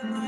Hello,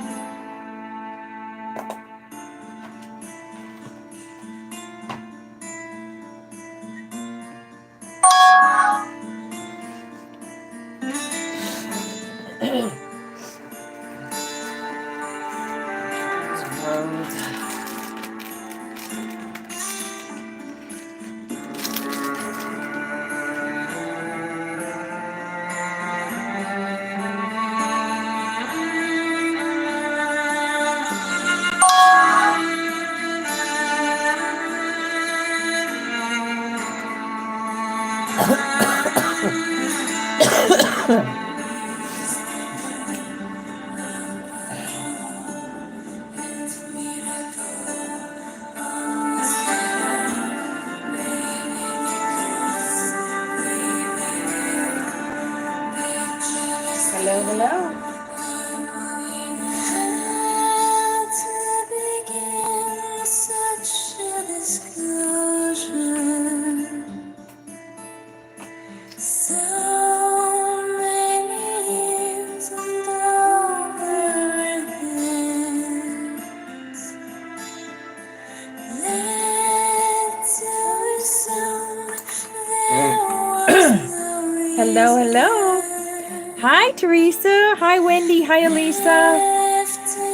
hello. Hi, Teresa. Hi, Wendy. Hi, Elisa.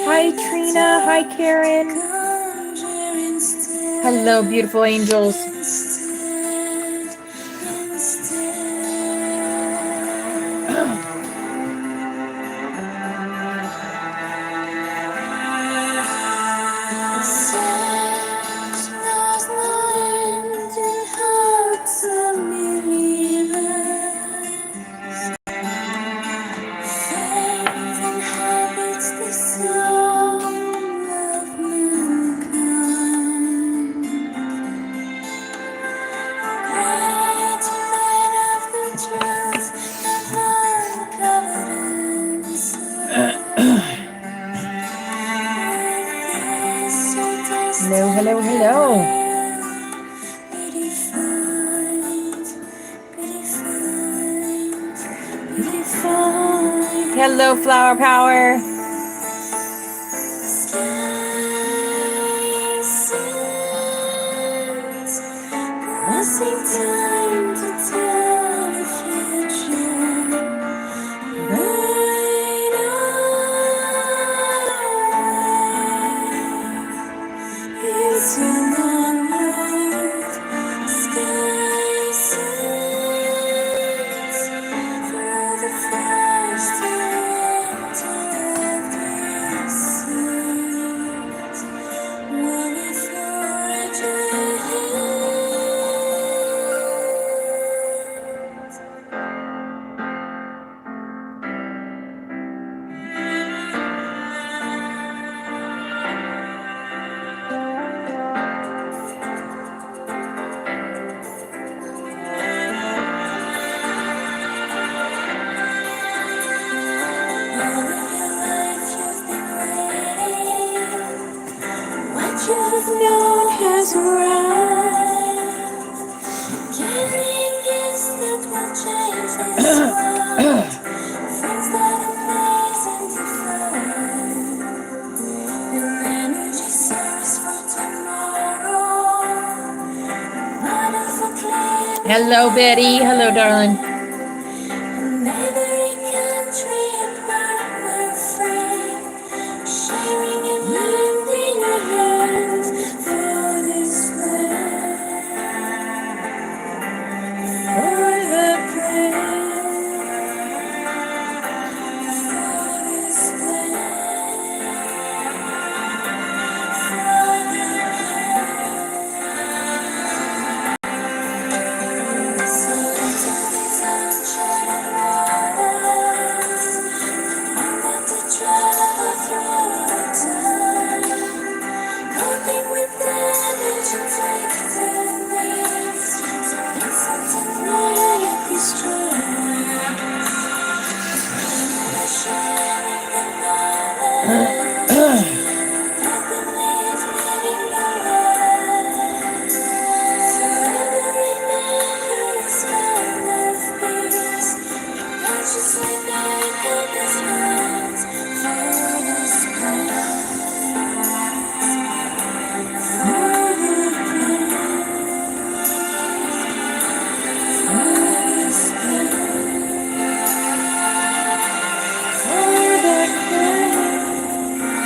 Hi, Trina. Hi, Karen. Hello, beautiful angels. Hello, hello. Hello, Flower Power. Hello, Betty. Hello, darling.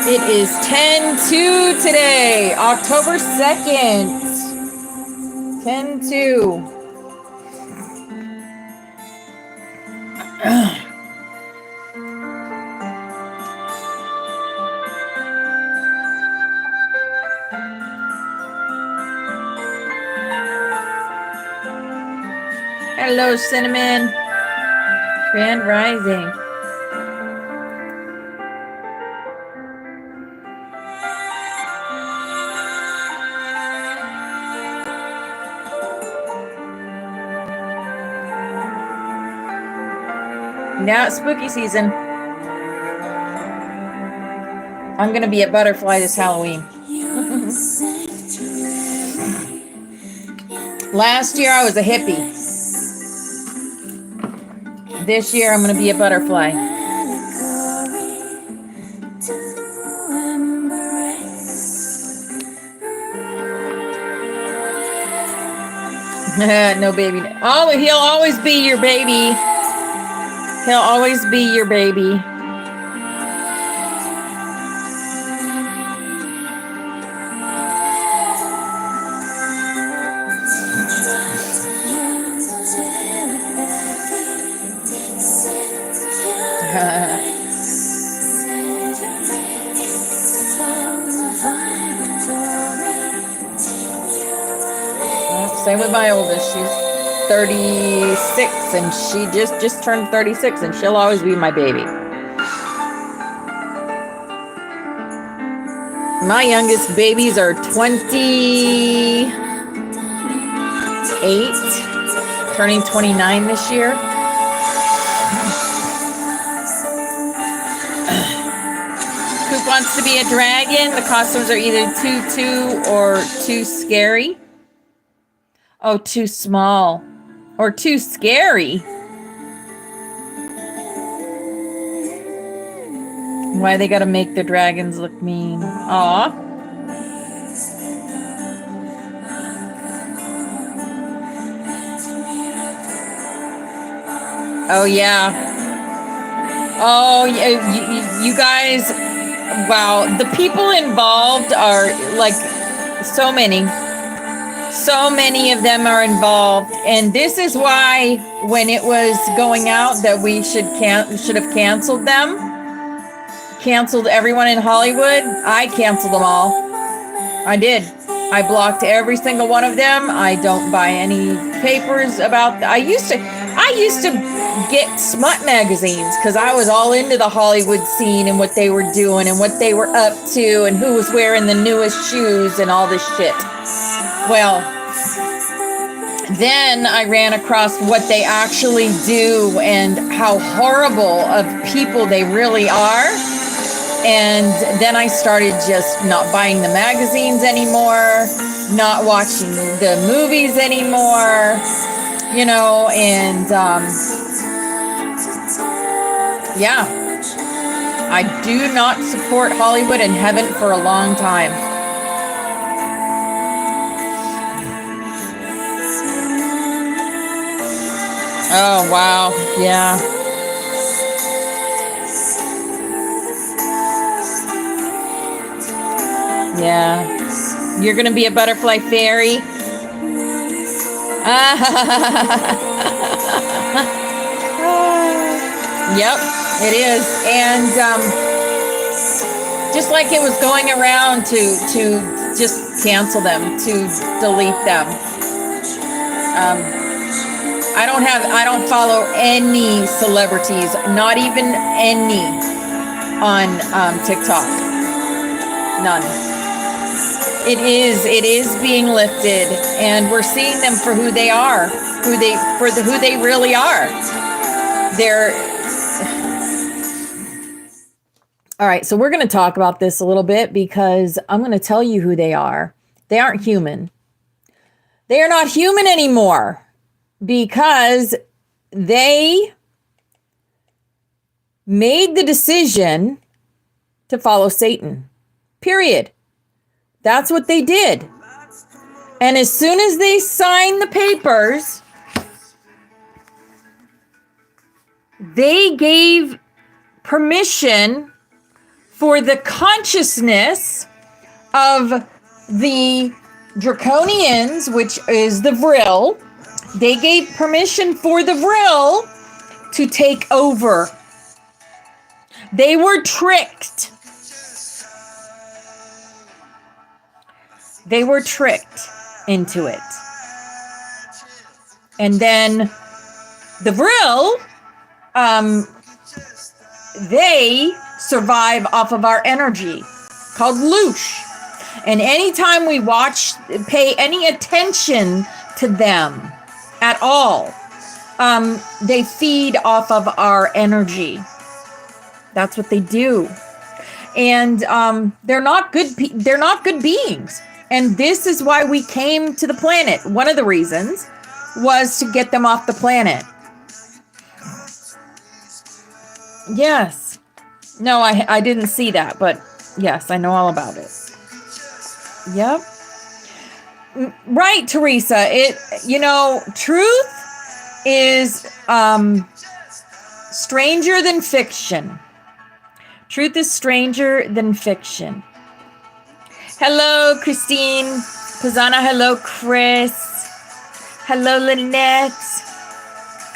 It is 10/2 today, October 2nd. 10/2. Hello, Cinnamon. Grand Rising. Now it's spooky season. I'm going to be a butterfly this Halloween. Last year I was a hippie. This year I'm going to be a butterfly. No baby. Oh, he'll always be your baby. He'll always be your baby. Same with my oldest. She's 36 and she just turned 36 and she'll always be my baby. My youngest babies are 28, turning 29 this year. Coop wants to be a dragon. The costumes are either too or too scary. Oh, too small or too scary. Why they gotta make the dragons look mean? Aw. Oh, yeah. Oh, you guys, wow. The people involved are like so many. So many of them are involved, and this is why when it was going out that we should have canceled them, canceled everyone in Hollywood. I canceled them all. I did. I blocked every single one of them. I don't buy any papers about. I used to get smut magazines because I was all into the Hollywood scene and what they were doing and what they were up to and who was wearing the newest shoes and all this shit. Well, then I ran across what they actually do and how horrible of people they really are. And then I started just not buying the magazines anymore, not watching the movies anymore, you know, and yeah, I do not support Hollywood and haven't for a long time. Oh, wow. Yeah. Yeah. You're going to be a butterfly fairy? Yep, it is. And just like it was going around to just cancel them, to delete them. I don't follow any celebrities, not even any on TikTok. None. It is being lifted, and we're seeing them for who they are, who they really are. They're all right. So we're going to talk about this a little bit because I'm going to tell you who they are. They aren't human. They are not human anymore. Because they made the decision to follow Satan. Period. That's what they did. And as soon as they signed the papers, they gave permission for for the consciousness of the Draconians, which is the Vril. They gave permission for the Vril to take over. They were tricked. They were tricked into it. And then the Vril, they survive off of our energy, called Loosh. And anytime we pay any attention to them at all, they feed off of our energy. That's what they do. And they're not good beings. And this is why we came to the planet. One of the reasons was to get them off the planet. Yes. No, I didn't see that, but yes, I know all about it. Yep. Right, Teresa. Truth is stranger than fiction. Truth is stranger than fiction. Hello, Christine Pazana. Hello, Chris. Hello, Lynette.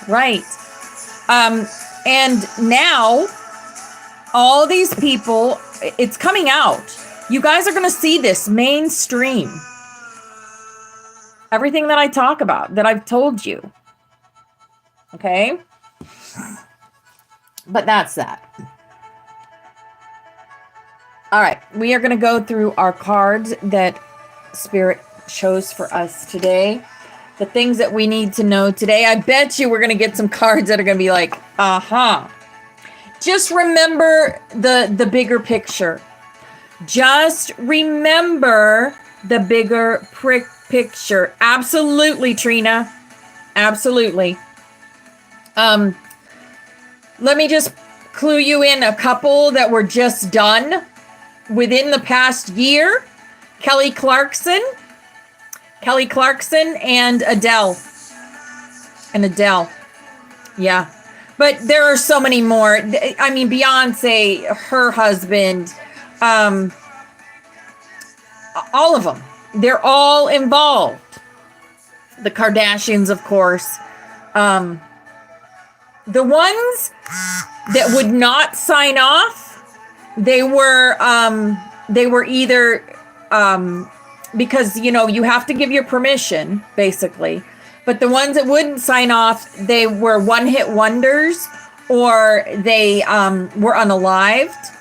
Right. And now, all these people, it's coming out. You guys are going to see this mainstream. Everything that I talk about, that I've told you. Okay? But that's that. All right. We are going to go through our cards that Spirit chose for us today. The things that we need to know today. I bet you we're going to get some cards that are going to be like, uh-huh. Just remember the bigger picture. Just remember the bigger picture. Absolutely, Trina. Absolutely. Let me just clue you in a couple that were just done within the past year. Kelly Clarkson and Adele. Yeah. But there are so many more. I mean, Beyonce, her husband, all of them. They're all involved. The Kardashians, of course. The ones that would not sign off, they were either because you have to give your permission, basically. But the ones that wouldn't sign off, they were one-hit wonders, or they were unalived,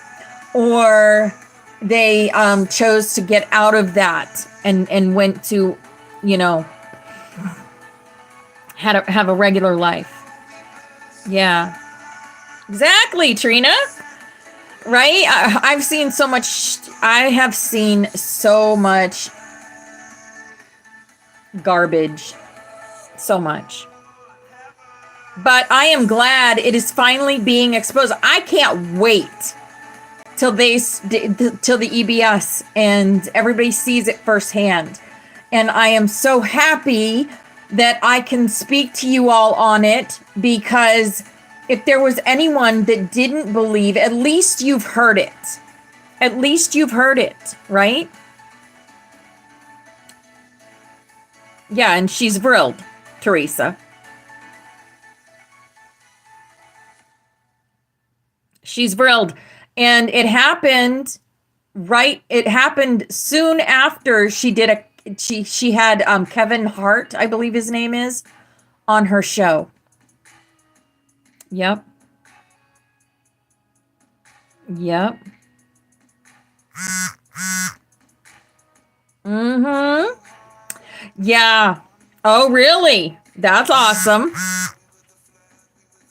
or they chose to get out of that and went to, have a regular life. Yeah. Exactly, Trina. Right? I've seen so much. I have seen so much garbage. So much. But I am glad it is finally being exposed. I can't wait till the EBS and everybody sees it firsthand. And I am so happy that I can speak to you all on it, because if there was anyone that didn't believe, at least you've heard it. At least you've heard it, right? Yeah, and she's thrilled, Teresa. She's thrilled. And it happened soon after she did she had Kevin Hart, I believe his name is, on her show. Yep. Mm-hmm. Yeah. Oh, really? That's awesome.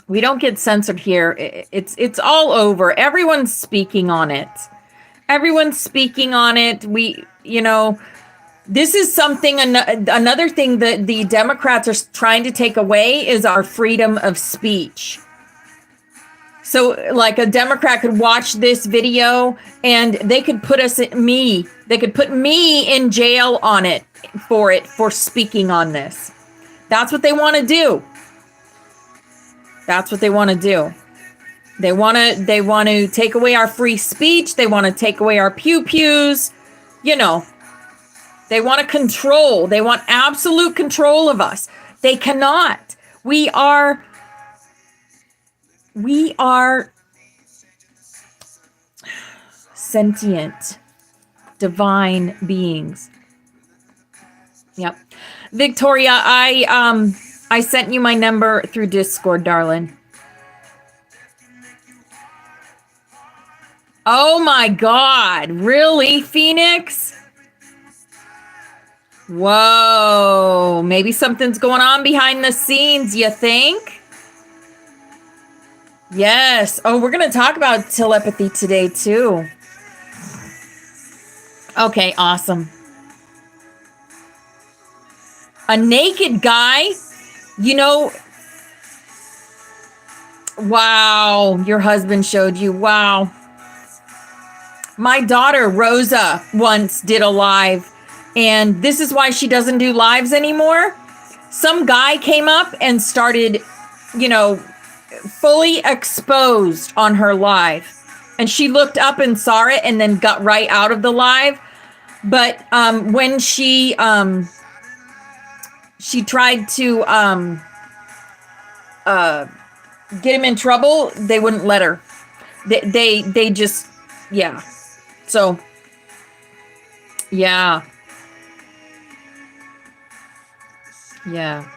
We don't get censored here. It's all over. Everyone's speaking on it. This is something, another thing that the Democrats are trying to take away is our freedom of speech. So like a Democrat could watch this video and they could put me in jail on it for speaking on this. That's what they want to do. That's what they want to do. They want to take away our free speech. They want to take away our pew-pews. You know, they want to control. They want absolute control of us. They cannot. We are sentient, divine beings. Yep. Victoria, I sent you my number through Discord, darling. Oh my God. Really, Phoenix? Whoa. Maybe something's going on behind the scenes, you think? Yes. Oh, we're going to talk about telepathy today, too. Okay, awesome. A naked guy? You know, wow, your husband showed you. Wow. My daughter, Rosa, once did a live, and this is why she doesn't do lives anymore. Some guy came up and started, you know, fully exposed on her live, and she looked up and saw it and then got right out of the live. But when she tried to get him in trouble, they wouldn't let her. They just, yeah. So, yeah. Yeah.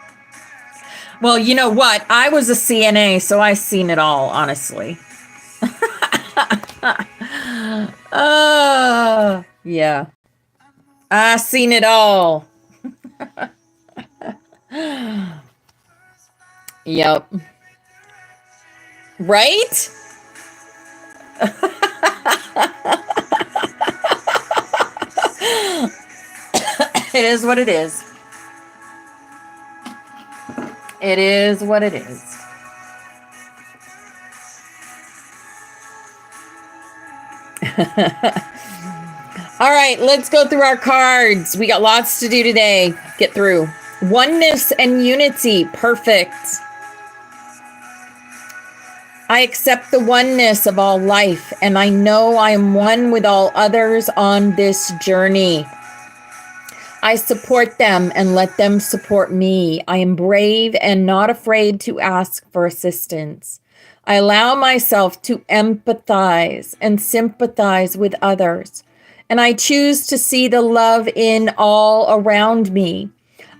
Well, you know what? I was a CNA, so I seen it all, honestly. Yeah. I seen it all. Yep. Right? It is what it is. It is what it is. All right, let's go through our cards. We got lots to do today. Get through. Oneness and unity. Perfect. I accept the oneness of all life, and I know I am one with all others on this journey. I support them and let them support me. I am brave and not afraid to ask for assistance. I allow myself to empathize and sympathize with others, and I choose to see the love in all around me.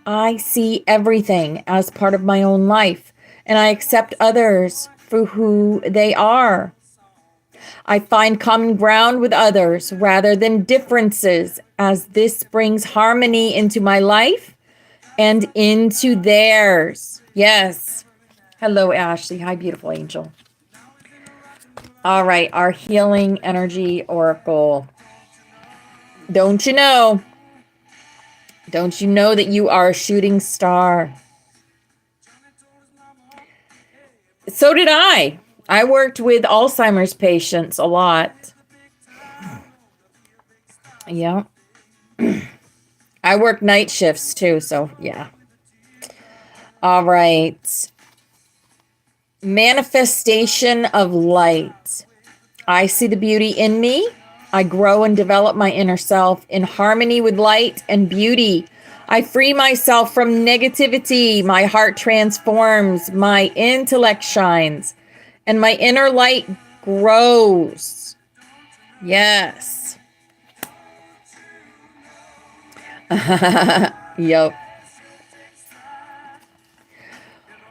I see everything as part of my own life, and I accept others for who they are. I find common ground with others rather than differences, as this brings harmony into my life and into theirs. Yes. Hello, Ashley. Hi, beautiful angel. All right, our healing energy oracle. Don't you know? Don't you know that you are a shooting star? So did I. I worked with Alzheimer's patients a lot. Yeah. I work night shifts too, so yeah. All right. Manifestation of light. I see the beauty in me. I grow and develop my inner self in harmony with light and beauty. I free myself from negativity. My heart transforms. My intellect shines. And my inner light grows. Yes. Yep.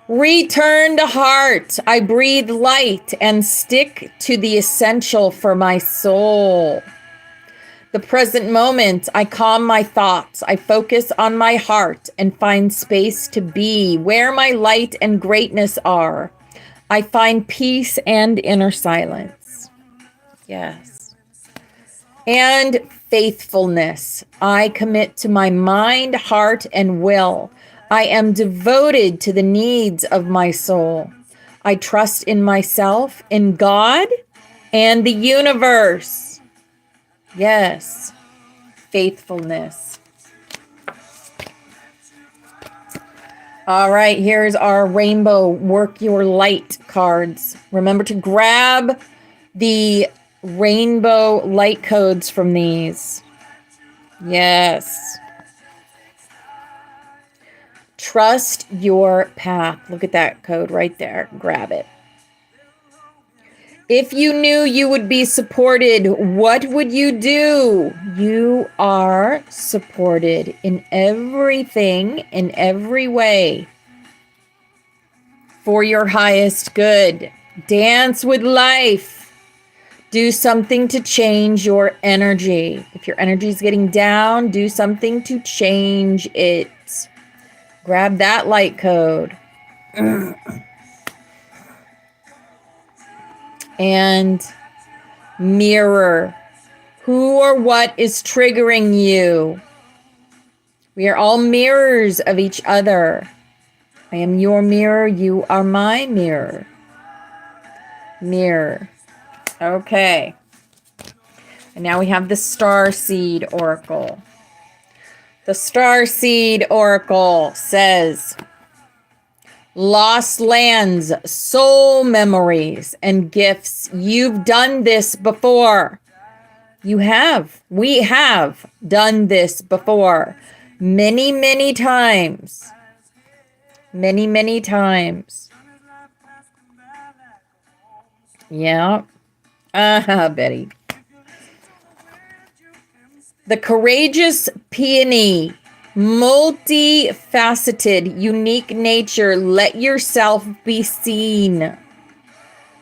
Return to heart. I breathe light and stick to the essential for my soul. The present moment, I calm my thoughts. I focus on my heart and find space to be where my light and greatness are. I find peace and inner silence. Yes. And faithfulness. I commit to my mind, heart, and will. I am devoted to the needs of my soul. I trust in myself, in God, and the universe. Yes. Faithfulness. All right, here's our rainbow work your light cards. Remember to grab the rainbow light codes from these. Yes. Trust your path. Look at that code right there. Grab it. If you knew you would be supported, what would you do? You are supported in everything, in every way, for your highest good. Dance with life. Do something to change your energy. If your energy is getting down, do something to change it. Grab that light code. And mirror. Who or what is triggering you? We are all mirrors of each other. I am your mirror. You are my mirror. Mirror. Okay. And now we have the Starseed Oracle. The Starseed Oracle says, lost lands, soul memories, and gifts. You've done this before. You have. We have done this before. Many, many times. Many, many times. Yeah. Betty. The courageous peony. Multifaceted, unique nature. Let yourself be seen.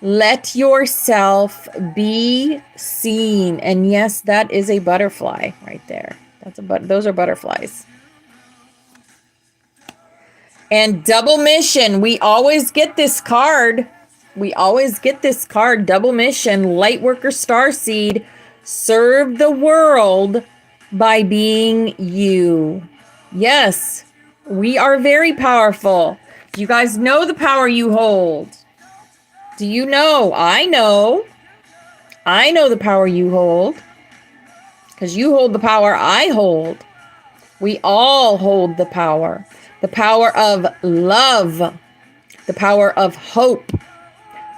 Let yourself be seen. And yes, that is a butterfly right there. Those are butterflies. And double mission. We always get this card. We always get this card. Double mission. Lightworker Starseed. Serve the world by being you. Yes, we are very powerful. You guys know the power you hold. Do you know? I know. I know the power you hold. Because you hold the power I hold. We all hold the power. The power of love. The power of hope.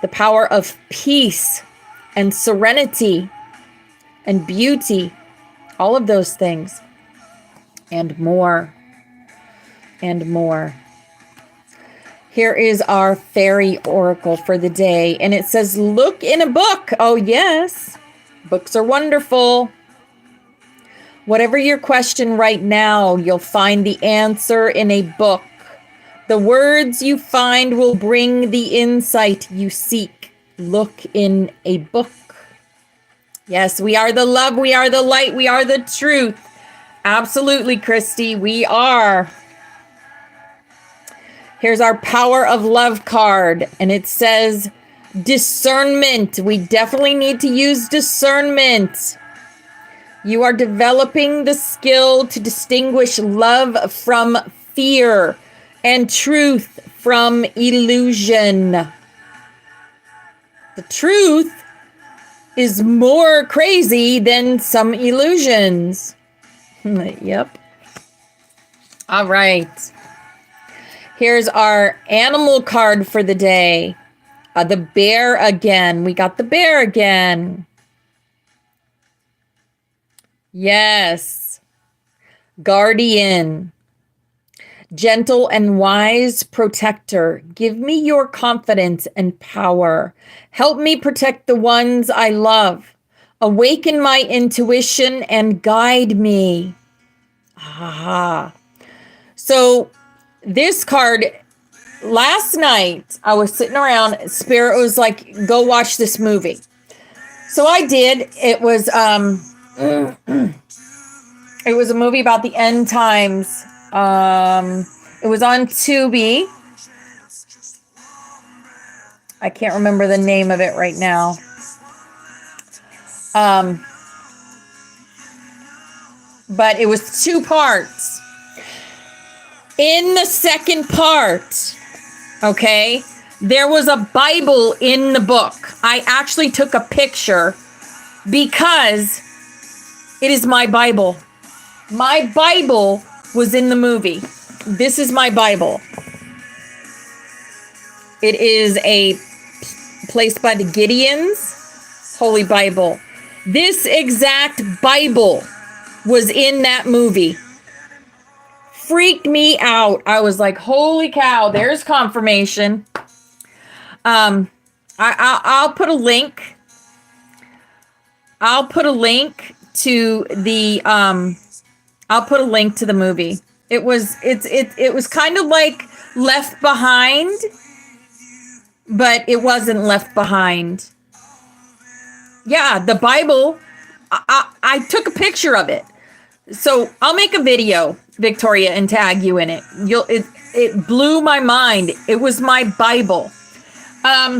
The power of peace and serenity and beauty. All of those things. And more. And more. Here is our fairy oracle for the day. And it says, look in a book. Oh, yes. Books are wonderful. Whatever your question right now, you'll find the answer in a book. The words you find will bring the insight you seek. Look in a book. Yes, we are the love. We are the light. We are the truth. Absolutely, Christy, we are. Here's our power of love card, and it says discernment. We definitely need to use discernment. You are developing the skill to distinguish love from fear and truth from illusion. The truth is more crazy than some illusions. Yep. All right. Here's our animal card for the day. The bear again. We got the bear again. Yes. Guardian. Gentle and wise protector. Give me your confidence and power. Help me protect the ones I love. Awaken my intuition and guide me. Ah. So this card, last night I was sitting around, Spirit was like, go watch this movie. So I did. It was it was a movie about the end times. It was on Tubi. I can't remember the name of it right now. But it was 2 parts. In the second part, okay, there was a Bible in the book. I actually took a picture because it is my Bible. My Bible was in the movie. This is my Bible. It is a place by the Gideons, Holy Bible. This exact Bible was in that movie. Freaked me out. I was like, holy cow, there's confirmation. I'll put a link. I'll put a link to the movie. It was kind of like Left Behind, but it wasn't Left Behind. Yeah, the Bible. I took a picture of it. So I'll make a video, Victoria, and tag you in it. It blew my mind. It was my Bible. Let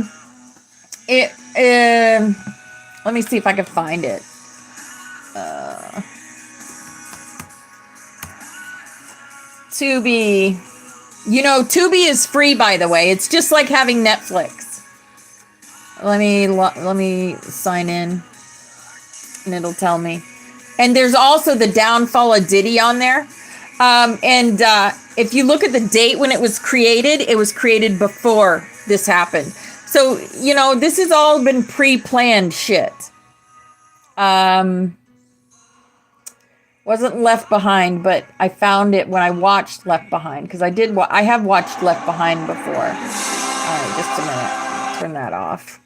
me see if I can find it. Tubi. You know, Tubi is free, by the way. It's just like having Netflix. Let me sign in, and it'll tell me. And there's also the downfall of Diddy on there. If you look at the date when it was created before this happened. So, you know, this has all been pre-planned shit. Wasn't Left Behind, but I found it when I watched Left Behind, because I have watched Left Behind before. All right, just a minute. Turn that off.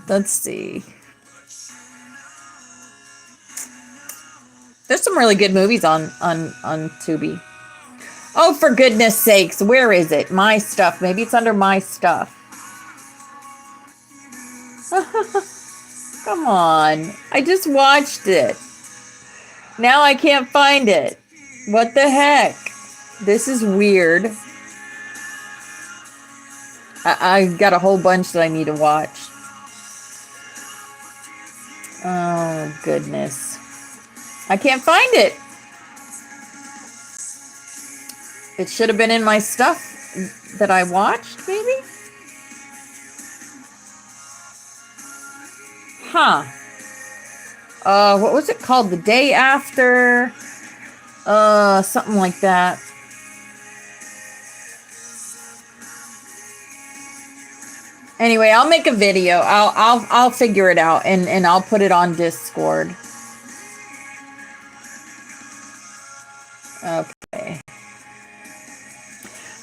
Let's see. There's some really good movies on Tubi. Oh, for goodness sakes, where is it? My Stuff. Maybe it's under My Stuff. Come on. I just watched it. Now I can't find it. What the heck? This is weird. I got a whole bunch that I need to watch. Oh, goodness. I can't find it. It should have been in my stuff that I watched, maybe? Huh. What was it called? The Day After? Something like that. Anyway, I'll make a video. I'll figure it out, and I'll put it on Discord. Okay.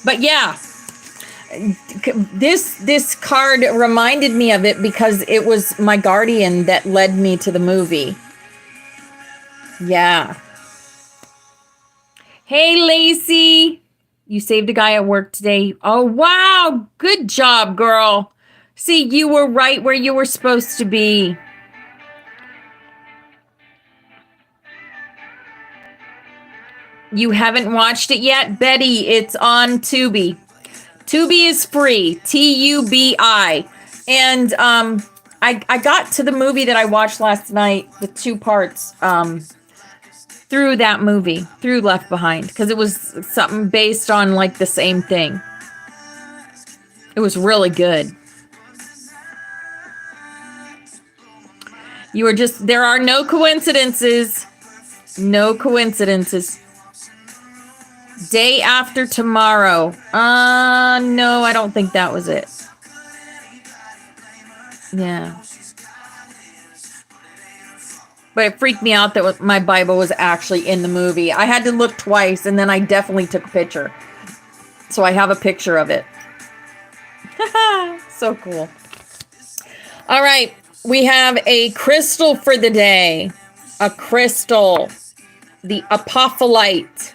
But yeah, this card reminded me of it because it was my guardian that led me to the movie. Yeah. Hey, Lacey. You saved a guy at work today. Oh, wow. Good job, girl. See, you were right where you were supposed to be. You haven't watched it yet? Betty, it's on Tubi. Tubi is free. Tubi. And I got to the movie that I watched last night, the 2 parts, through that movie, through Left Behind, because it was something based on like the same thing. It was really good. You were just, there are no coincidences. No coincidences. Day After Tomorrow. No, I don't think that was it. Yeah. But it freaked me out that my Bible was actually in the movie. I had to look twice, and then I definitely took a picture. So I have a picture of it. So cool. All right. We have a crystal for the day. A crystal. The apophyllite.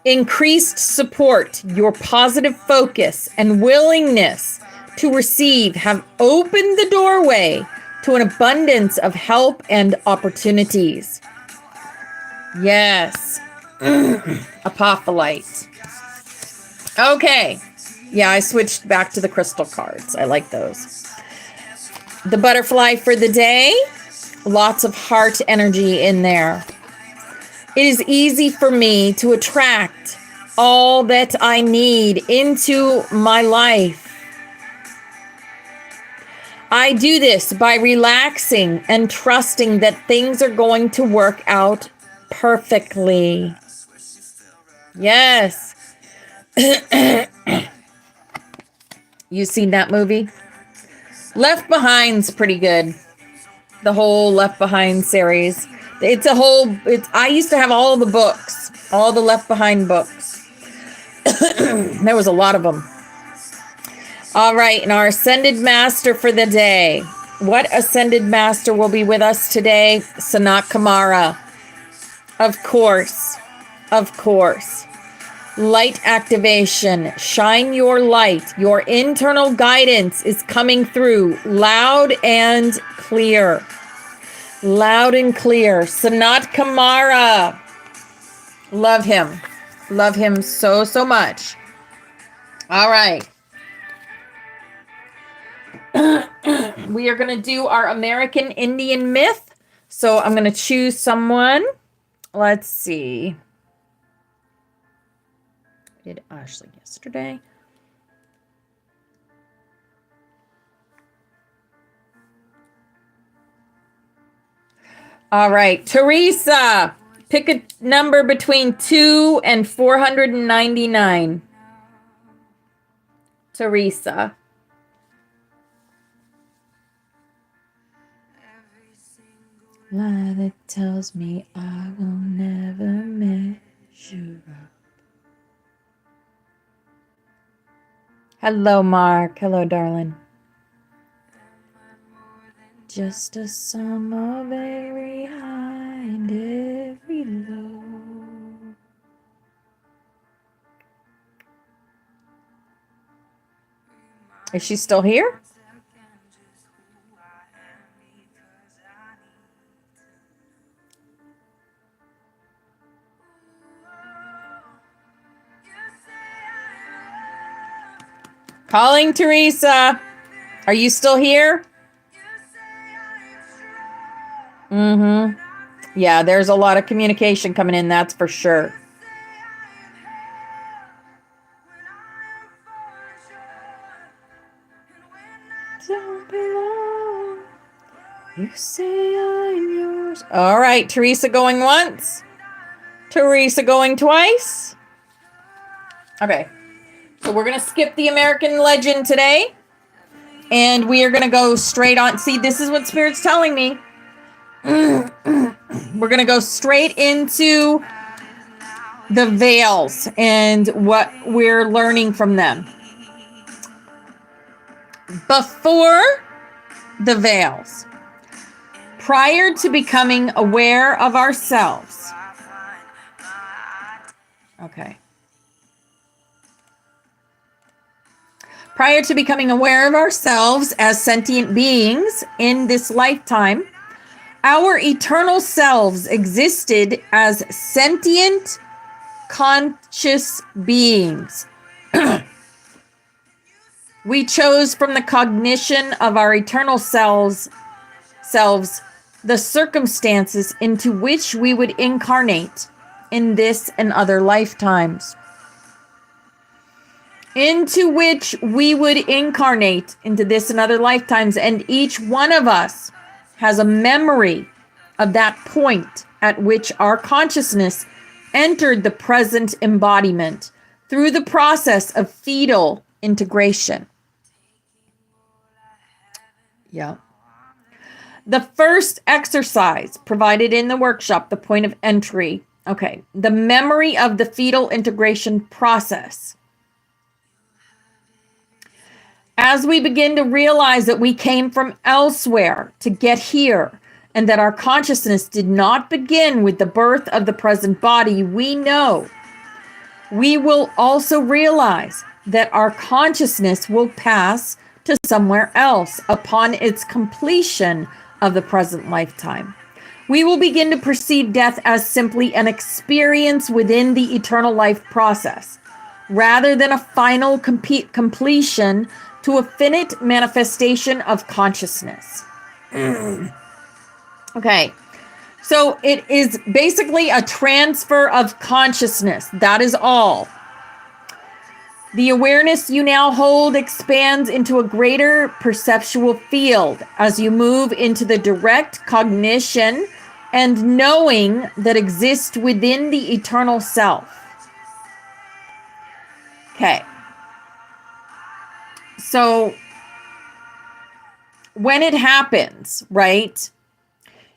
Increased support, your positive focus and willingness to receive have opened the doorway to an abundance of help and opportunities. Yes. Apophyllite. Okay. Yeah, I switched back to the crystal cards. I like those. The butterfly for the day. Lots of heart energy in there. It is easy for me to attract all that I need into my life. I do this by relaxing and trusting that things are going to work out perfectly. Yes. You seen that movie? Left Behind's pretty good. The whole Left Behind series. I used to have all the books, all the Left Behind books. There was a lot of them. All right, and our Ascended Master for the day. What Ascended Master will be with us today? Sanat Kumara. Of course. Of course. Light activation. Shine your light. Your internal guidance is coming through loud and clear. Loud and clear. Sanat Kumara. Love him. Love him so, so much. All right. We are going to do our American Indian myth. So I'm going to choose someone. Let's see. I did Ashley yesterday. All right, Teresa, pick a number between 2 and 499. Teresa. Lie that tells me I will never measure up. Hello, Mark. Hello, darling. Just a sum of every high and every low. Is she still here? Calling Teresa. Are you still here? Mm-hmm. Yeah, there's a lot of communication coming in, that's for sure. Don't belong. You say I'm yours. All right, Teresa going once. Teresa going twice. Okay. So we're going to skip the American legend today. And we are going to go straight on. See, this is what Spirit's telling me. We're going to go straight into the veils and what we're learning from them. Before the veils, prior to becoming aware of ourselves. Okay. Prior to becoming aware of ourselves as sentient beings in this lifetime, our eternal selves existed as sentient, conscious beings. We chose from the cognition of our eternal selves the circumstances into which we would incarnate in this and other lifetimes. Into which we would incarnate into this and other lifetimes, and each one of us has a memory of that point at which our consciousness entered the present embodiment through the process of fetal integration. Yeah. The first exercise provided in the workshop, the point of entry. Okay. The memory of the fetal integration process. As we begin to realize that we came from elsewhere to get here, and that our consciousness did not begin with the birth of the present body, we know we will also realize that our consciousness will pass to somewhere else upon its completion of the present lifetime. We will begin to perceive death as simply an experience within the eternal life process, rather than a final completion to a finite manifestation of consciousness. Okay, so it is basically a transfer of consciousness. That is all. The awareness you now hold expands into a greater perceptual field as you move into the direct cognition and knowing that exists within the eternal self. Okay. So when it happens, right,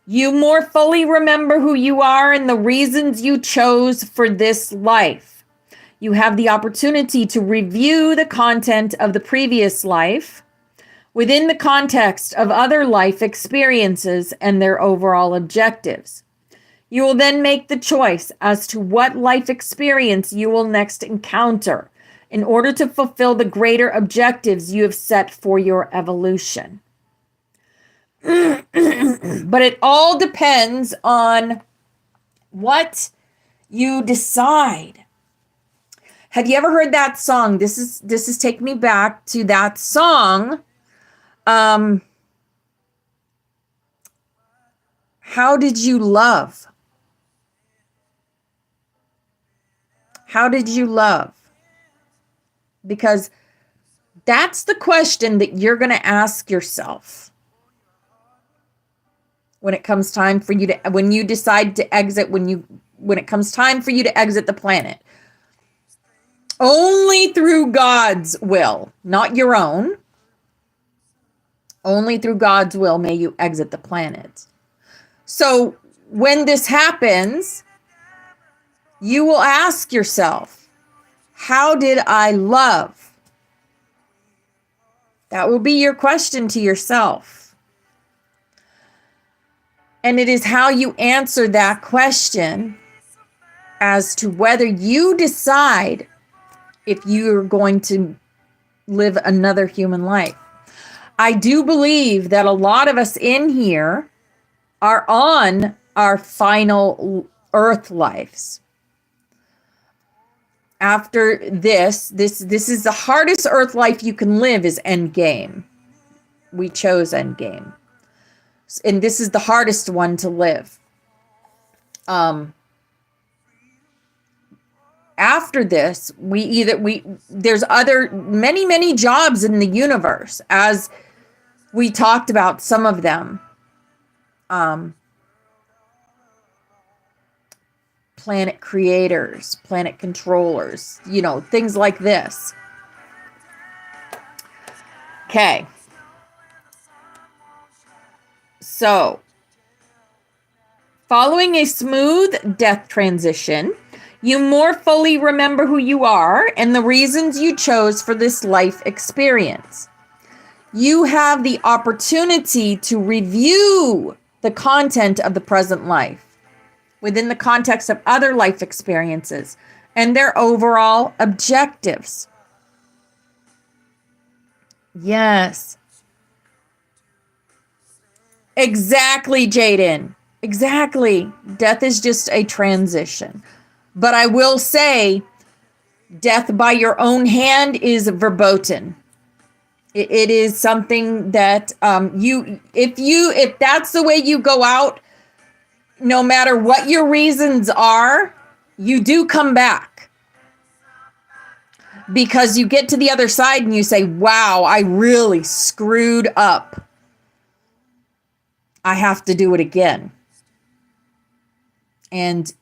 you more fully remember who you are and the reasons you chose for this life. You have the opportunity to review the content of the previous life within the context of other life experiences and their overall objectives. You will then make the choice as to what life experience you will next encounter in order to fulfill the greater objectives you have set for your evolution. But it all depends on what you decide. Have you ever heard that song? This is taking me back to that song. How did you love? How did you love? Because that's the question that you're going to ask yourself when it comes time for you to, when you decide to exit, when it comes time for you to exit the planet. Only through God's will, not your own. Only through God's will may you exit the planet. So when this happens, you will ask yourself, how did I love? That will be your question to yourself. And it is how you answer that question as to whether you decide if you're going to live another human life. I do believe that a lot of us in here are on our final earth lives. After this is the hardest earth life you can live is endgame. We chose endgame. And this is the hardest one to live. After this, there's other many jobs in the universe, as we talked about some of them. Planet creators, planet controllers, things like this. Okay. So, following a smooth death transition, you more fully remember who you are and the reasons you chose for this life experience. You have the opportunity to review the content of the present life within the context of other life experiences and their overall objectives. Yes. Exactly, Jaden. Exactly. Death is just a transition. But I will say, death by your own hand is verboten. It is something that if that's the way you go out, no matter what your reasons are, you do come back. Because you get to the other side and you say, wow, I really screwed up. I have to do it again. And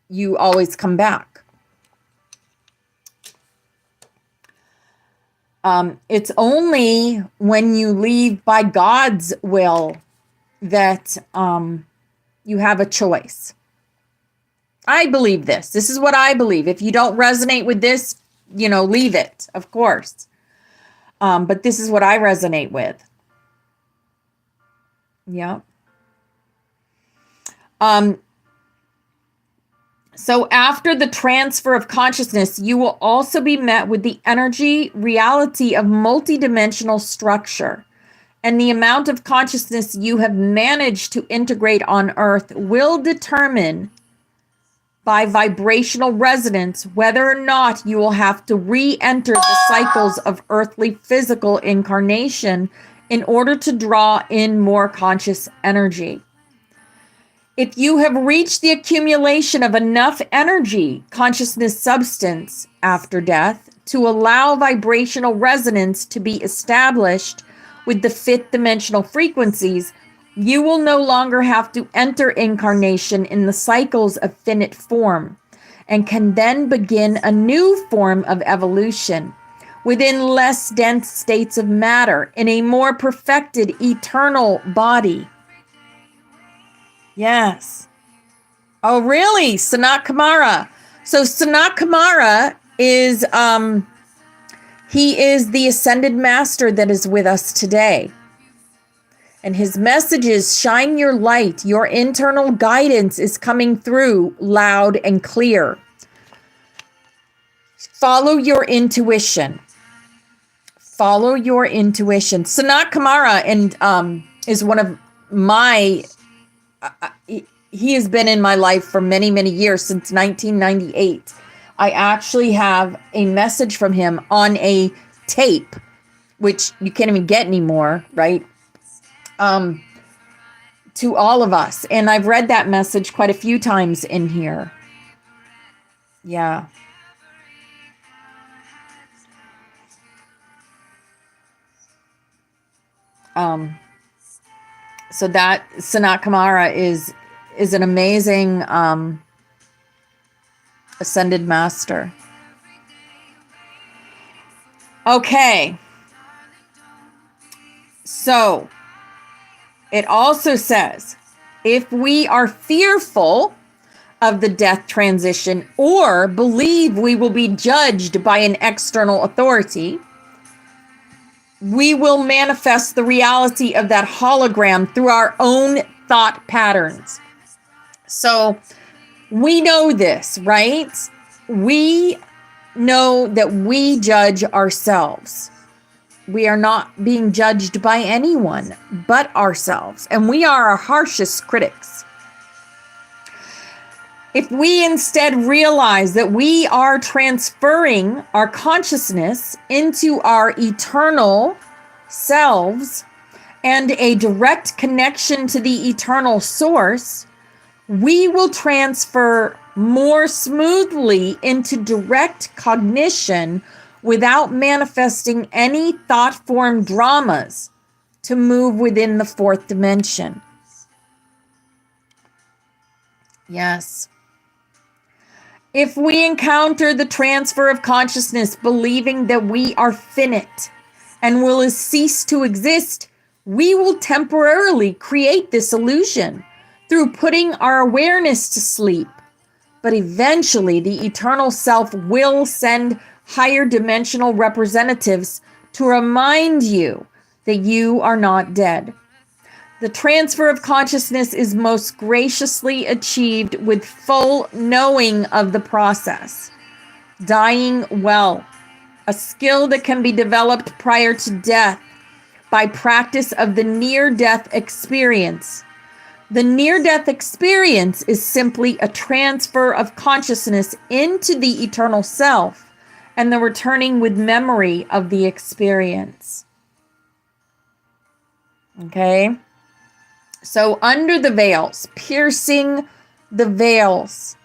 you always come back. It's only when you leave by God's will that you have a choice. I believe this. This is what I believe. If you don't resonate with this, leave it, of course. But this is what I resonate with. Yeah. So after the transfer of consciousness, you will also be met with the energy reality of multidimensional structure. And the amount of consciousness you have managed to integrate on Earth will determine by vibrational resonance whether or not you will have to re-enter the cycles of earthly physical incarnation in order to draw in more conscious energy. If you have reached the accumulation of enough energy, consciousness substance after death to allow vibrational resonance to be established with the fifth dimensional frequencies, you will no longer have to enter incarnation in the cycles of finite form. and can then begin a new form of evolution within less dense states of matter in a more perfected eternal body. Yes. Oh, really? Sanat Kumara. So Sanat Kumara is, he is the ascended master that is with us today. And his message is, shine your light. Your internal guidance is coming through loud and clear. Follow your intuition. Follow your intuition. Sanat Kumara is one of my, he has been in my life for many, many years, since 1998. I actually have a message from him on a tape, which you can't even get anymore, right? To all of us. And I've read that message quite a few times in here. Yeah. So that Sanat Kumara is an amazing ascended master. Okay. So it also says, if we are fearful of the death transition or believe we will be judged by an external authority, we will manifest the reality of that hologram through our own thought patterns. So we know this, right? We know that we judge ourselves. We are not being judged by anyone but ourselves, and we are our harshest critics. If we instead realize that we are transferring our consciousness into our eternal selves and a direct connection to the eternal source, we will transfer more smoothly into direct cognition without manifesting any thought form dramas to move within the fourth dimension. Yes. If we encounter the transfer of consciousness believing that we are finite and will cease to exist, we will temporarily create this illusion through putting our awareness to sleep. But eventually, the eternal self will send higher dimensional representatives to remind you that you are not dead. The transfer of consciousness is most graciously achieved with full knowing of the process. Dying well, a skill that can be developed prior to death by practice of the near-death experience. The near-death experience is simply a transfer of consciousness into the eternal self and the returning with memory of the experience. Okay? So under the veils, piercing the veils.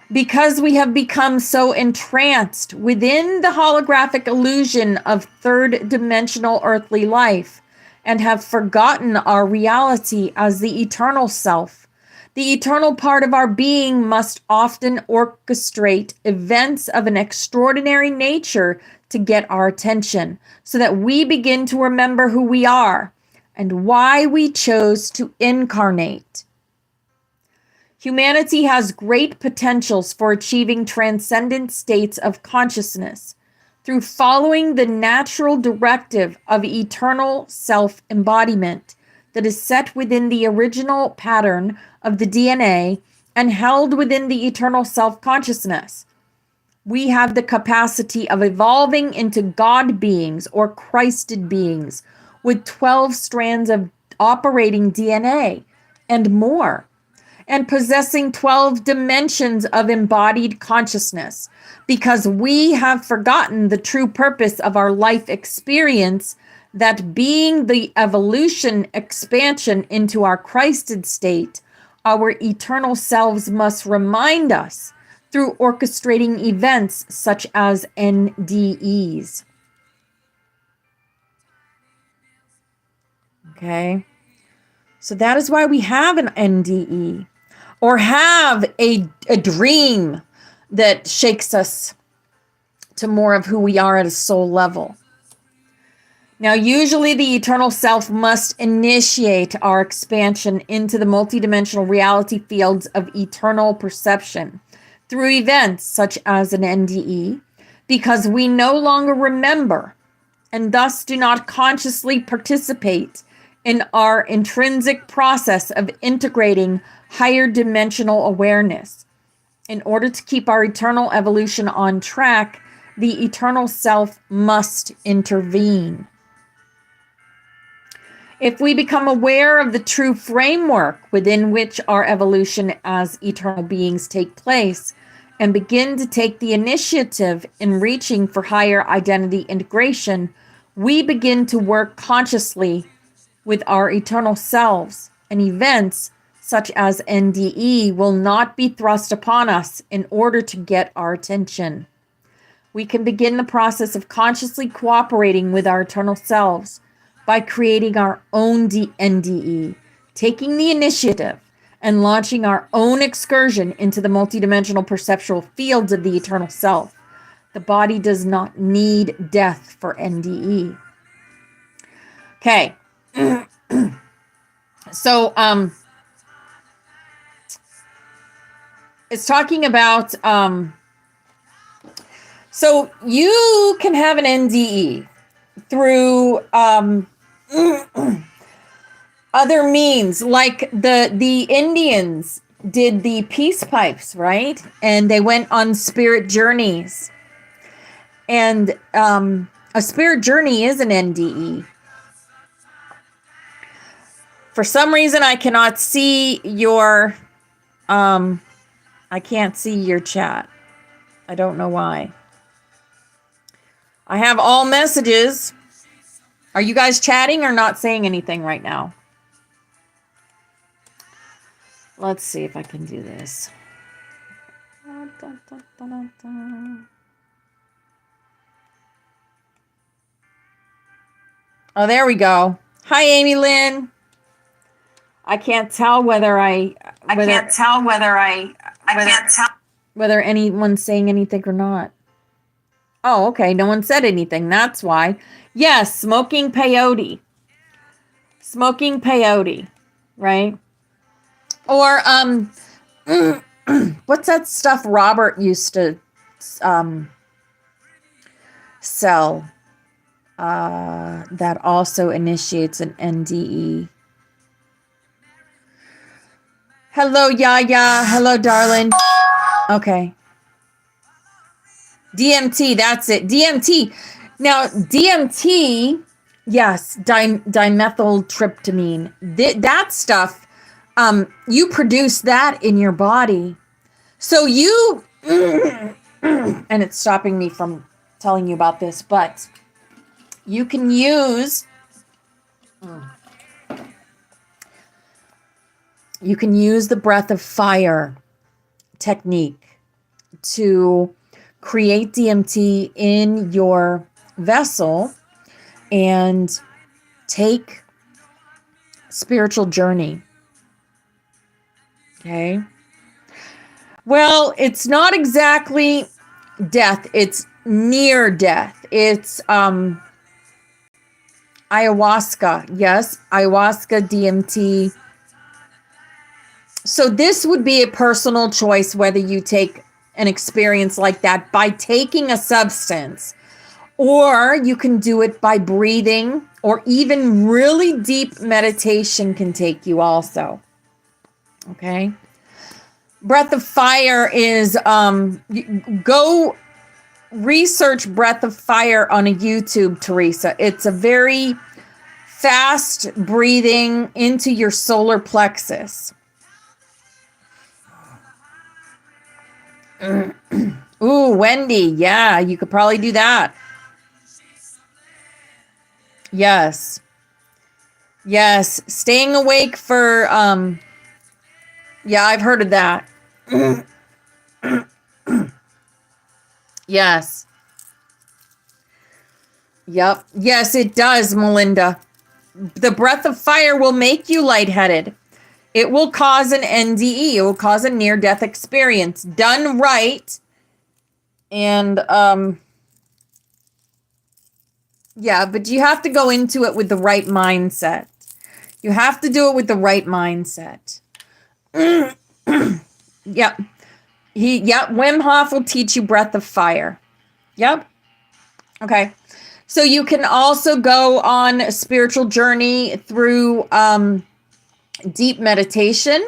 Because we have become so entranced within the holographic illusion of third dimensional earthly life and have forgotten our reality as the eternal self, the eternal part of our being must often orchestrate events of an extraordinary nature to get our attention so that we begin to remember who we are and why we chose to incarnate. Humanity has great potentials for achieving transcendent states of consciousness through following the natural directive of eternal self-embodiment that is set within the original pattern of the DNA and held within the eternal self-consciousness. We have the capacity of evolving into God beings or Christed beings with 12 strands of operating DNA and more, and possessing 12 dimensions of embodied consciousness, because we have forgotten the true purpose of our life experience, that being the evolution expansion into our Christed state, our eternal selves must remind us through orchestrating events such as NDEs. Okay, so that is why we have an NDE. or have a dream that shakes us to more of who we are at a soul level. Now, usually the eternal self must initiate our expansion into the multidimensional reality fields of eternal perception through events such as an NDE, because we no longer remember and thus do not consciously participate in our intrinsic process of integrating higher dimensional awareness. In order to keep our eternal evolution on track, the eternal self must intervene. If we become aware of the true framework within which our evolution as eternal beings take place and begin to take the initiative in reaching for higher identity integration, we begin to work consciously with our eternal selves, and events such as NDE will not be thrust upon us in order to get our attention. We can begin the process of consciously cooperating with our eternal selves by creating our own NDE, taking the initiative, and launching our own excursion into the multidimensional perceptual fields of the eternal self. The body does not need death for NDE. Okay. So, it's talking about, so you can have an NDE through, other means, like the Indians did the peace pipes, right? And they went on spirit journeys. And a spirit journey is an NDE. For some reason, I cannot see your, I can't see your chat. I don't know why. I have all messages. Are you guys chatting or not saying anything right now? Let's see if I can do this. Oh, there we go. Hi, Amy Lynn. I can't tell whether whether anyone's saying anything or not. Oh, okay. No one said anything. That's why. Yes, smoking peyote. Smoking peyote, right? Or what's that stuff Robert used to sell that also initiates an NDE? Hello, Yaya. Hello, darling. Okay. DMT, that's it. DMT. Now, DMT, yes, dimethyltryptamine. That stuff, you produce that in your body. So you, and it's stopping me from telling you about this, but you can use, the breath of fire technique to create DMT in your vessel and take spiritual journey. Okay. Well, it's not exactly death. It's near death. It's ayahuasca. Yes, ayahuasca, DMT. So this would be a personal choice whether you take an experience like that by taking a substance, or you can do it by breathing, or even really deep meditation can take you also. Okay. Breath of fire is, go research breath of fire on a YouTube, Teresa. It's a very fast breathing into your solar plexus. Ooh, Wendy. Yeah, you could probably do that. Yes. Yes. Staying awake for, yeah, I've heard of that. Yes. Yep. Yes, it does, Melinda. The breath of fire will make you lightheaded. It will cause an NDE. It will cause a near-death experience. Done right. And, yeah, but you have to go into it with the right mindset. You have to do it with the right mindset. Yep. Wim Hof will teach you breath of fire. Yep. Okay. So you can also go on a spiritual journey through deep meditation.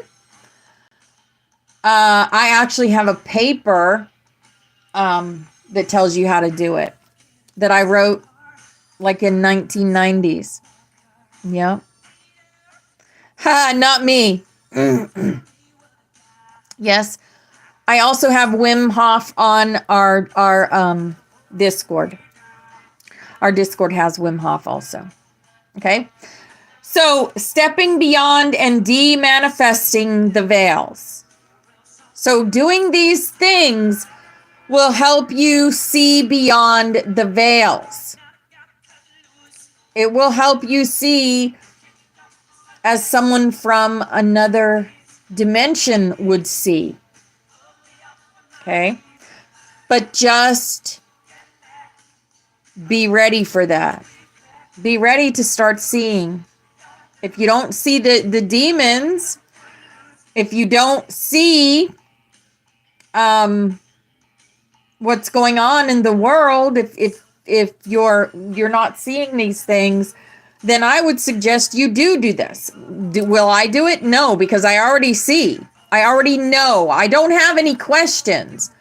I actually have a paper that tells you how to do it that I wrote like in 1990s. Yep. Ha, not me. Yes. I also have Wim Hof on our Discord. Our Discord has Wim Hof also. Okay. So stepping beyond and de-manifesting the veils. So doing these things will help you see beyond the veils. It will help you see as someone from another dimension would see. Okay? But just be ready for that. Be ready to start seeing. If you don't see the demons, if you don't see what's going on in the world, if you're not seeing these things, then I would suggest you do this. Will I do it? No, because I already see. I already know. I don't have any questions.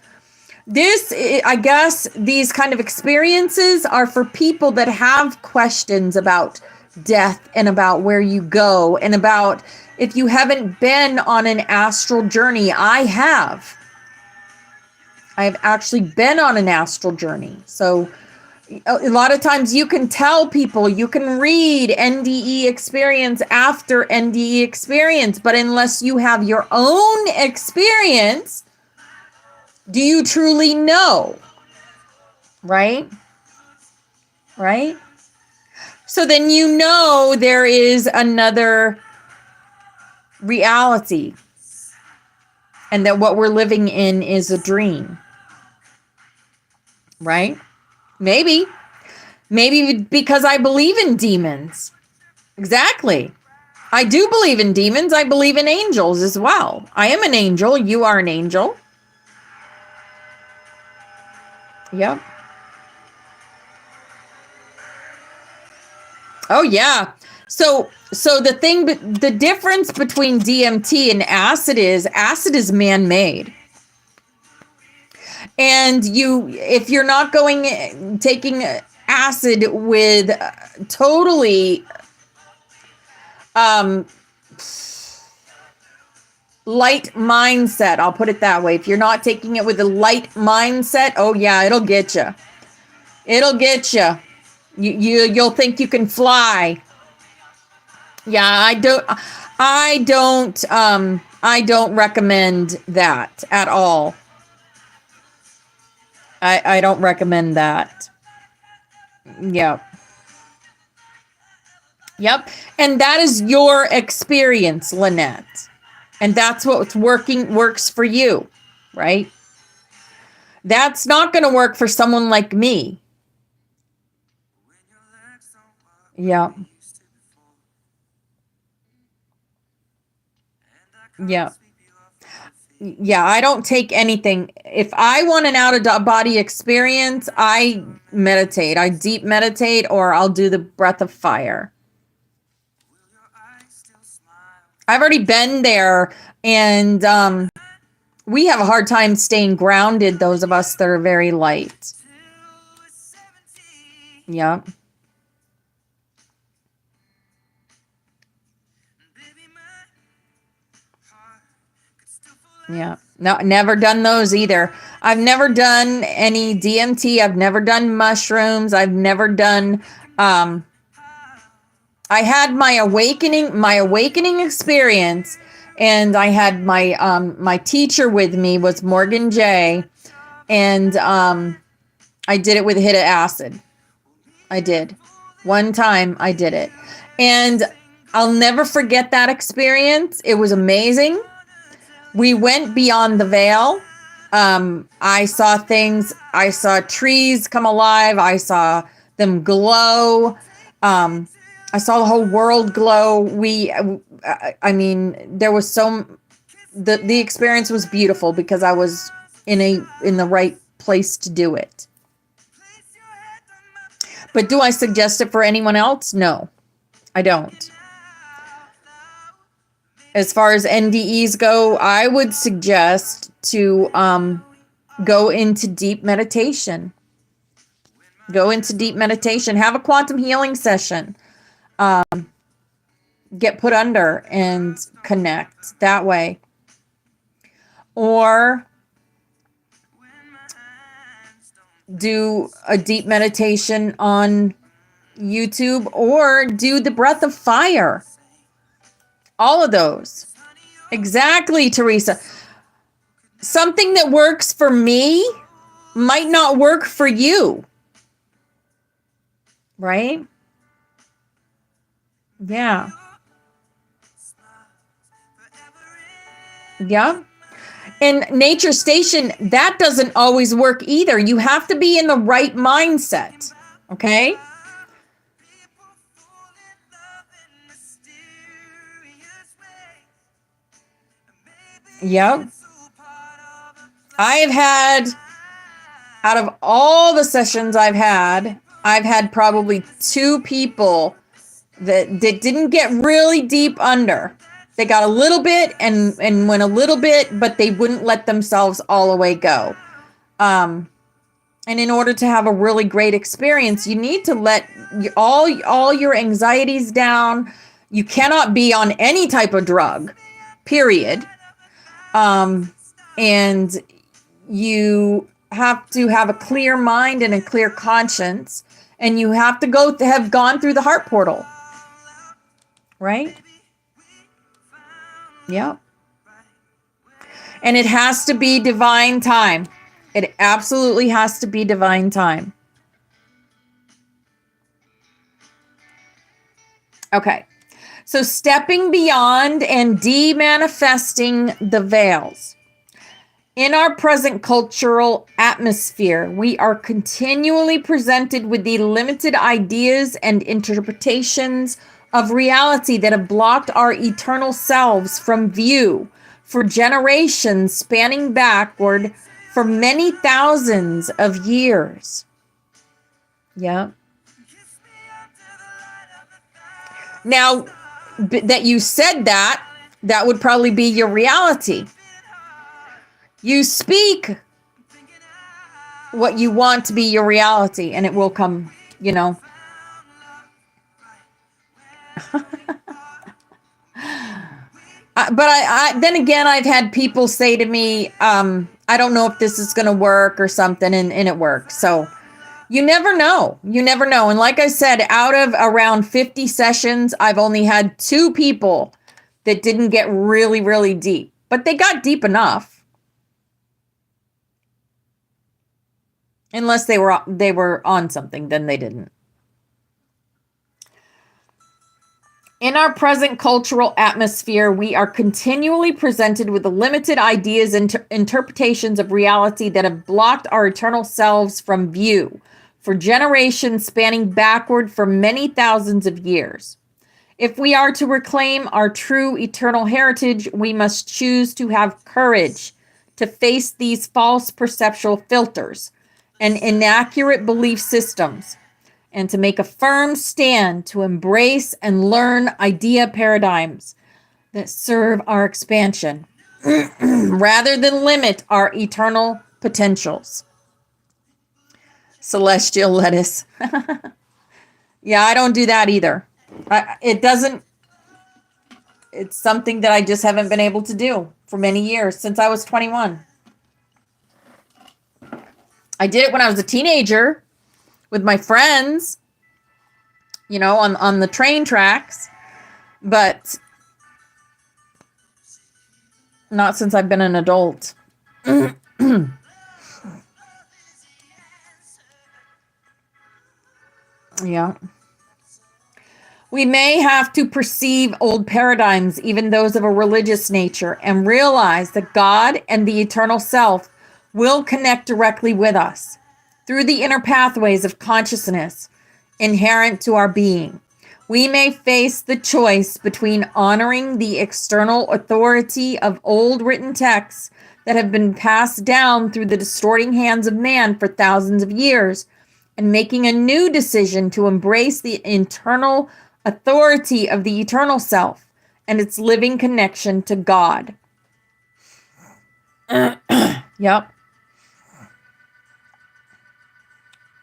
I guess these kind of experiences are for people that have questions about death and about where you go and about if you haven't been on an astral journey. I have. I've actually been on an astral journey. So a lot of times you can tell people, you can read NDE experience after NDE experience, but unless you have your own experience, do you truly know? Right? Right? So then you know there is another reality and that what we're living in is a dream. Right? Maybe because I believe in demons. Exactly. I do believe in demons. I believe in angels as well. I am an angel. You are an angel. Yep. Oh yeah. So the difference between DMT and acid is man-made. And if you're not taking acid with totally light mindset, I'll put it that way. If you're not taking it with a light mindset, oh yeah, it'll get you. It'll get you. You'll think you can fly. Yeah, I don't recommend that at all. I don't recommend that. Yep. Yep. And that is your experience, Lynette. And that's what works for you, right? That's not going to work for someone like me. Yeah. Yeah. Yeah, I don't take anything. If I want an out-of-body experience, I meditate. I deep meditate, or I'll do the breath of fire. I've already been there, and we have a hard time staying grounded, those of us that are very light. Yeah. Yeah. No, never done those either. I've never done any DMT. I've never done mushrooms. I've never done, I had my awakening experience, and I had my teacher with me was Morgan J. And, I did it with a hit of acid. I did. One time I did it. And I'll never forget that experience. It was amazing. We went beyond the veil. I saw things. I saw trees come alive. I saw them glow. I saw the whole world glow. I mean, there was the experience was beautiful because I was in the right place to do it. But do I suggest it for anyone else? No, I don't. As far as NDEs go, I would suggest to go into deep meditation. Go into deep meditation. Have a quantum healing session. Get put under and connect that way. Or do a deep meditation on YouTube, or do the breath of fire. All of those. Exactly, Teresa. Something that works for me might not work for you. Right? Yeah. Yeah. And Nature Station, that doesn't always work either. You have to be in the right mindset. Okay? Yep. I've had, out of all the sessions I've had probably 2 people that didn't get really deep under. They got a little bit and went a little bit, but they wouldn't let themselves all the way go. And in order to have a really great experience, you need to let all your anxieties down. You cannot be on any type of drug, period. And you have to have a clear mind and a clear conscience, and you have to have gone through the heart portal. Right? Yeah. And it has to be divine time. It absolutely has to be divine time. Okay. So stepping beyond and de-manifesting the veils. In our present cultural atmosphere, we are continually presented with the limited ideas and interpretations of reality that have blocked our eternal selves from view for generations spanning backward for many thousands of years. Yeah. Now, that you said that would probably be your reality. You speak what you want to be your reality, and it will come, But then again, I've had people say to me, I don't know if this is going to work or something, and it works. So you never know. You never know. And like I said, out of around 50 sessions, I've only had 2 people that didn't get really, really deep, but they got deep enough. Unless they were on something, then they didn't. In our present cultural atmosphere, we are continually presented with the limited ideas and interpretations of reality that have blocked our eternal selves from view for generations spanning backward for many thousands of years. If we are to reclaim our true eternal heritage, we must choose to have courage to face these false perceptual filters and inaccurate belief systems, and to make a firm stand to embrace and learn idea paradigms that serve our expansion rather than limit our eternal potentials. Celestial lettuce. Yeah, I don't do that either. It's something that I just haven't been able to do for many years, since I was 21. I did it when I was a teenager with my friends, on the train tracks, but not since I've been an adult. Yeah. We may have to perceive old paradigms, even those of a religious nature, and realize that God and the eternal self will connect directly with us through the inner pathways of consciousness inherent to our being. We may face the choice between honoring the external authority of old written texts that have been passed down through the distorting hands of man for thousands of years and making a new decision to embrace the internal authority of the eternal self and its living connection to God. Yep.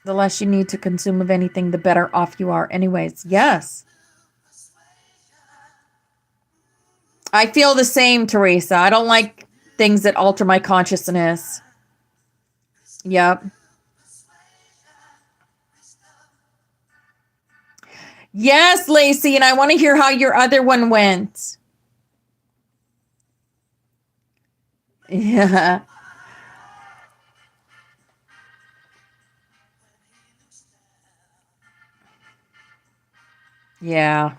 The less you need to consume of anything, the better off you are. Anyways, yes. I feel the same, Teresa. I don't like things that alter my consciousness. Yep. Yes, Lacey, and I want to hear how your other one went. Yeah. Yeah.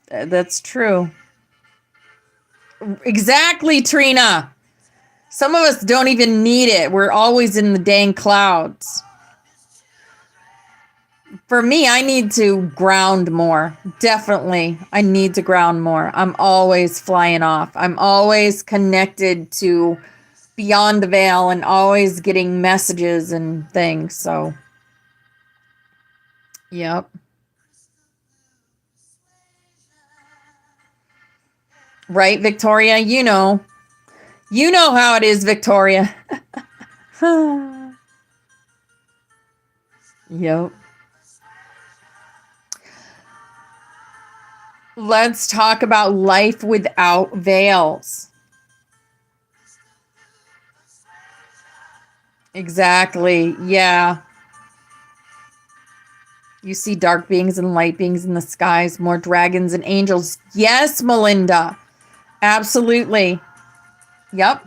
That's true. Exactly, Trina. Some of us don't even need it. We're always in the dang clouds. For me, I need to ground more. Definitely. I need to ground more. I'm always flying off. I'm always connected to beyond the veil and always getting messages and things. So, yep. Right, Victoria? You know. You know how it is, Victoria. Yep. Let's talk about life without veils. Exactly. Yeah. You see dark beings and light beings in the skies, more dragons and angels. Yes, Melinda. Absolutely. Yep.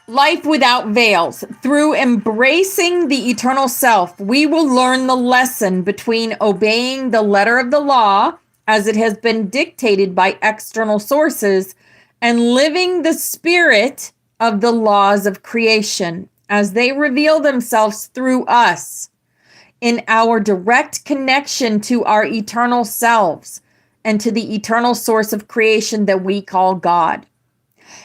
Life without veils. Through embracing the eternal self, we will learn the lesson between obeying the letter of the law as it has been dictated by external sources and living the spirit of the laws of creation as they reveal themselves through us in our direct connection to our eternal selves and to the eternal source of creation that we call God.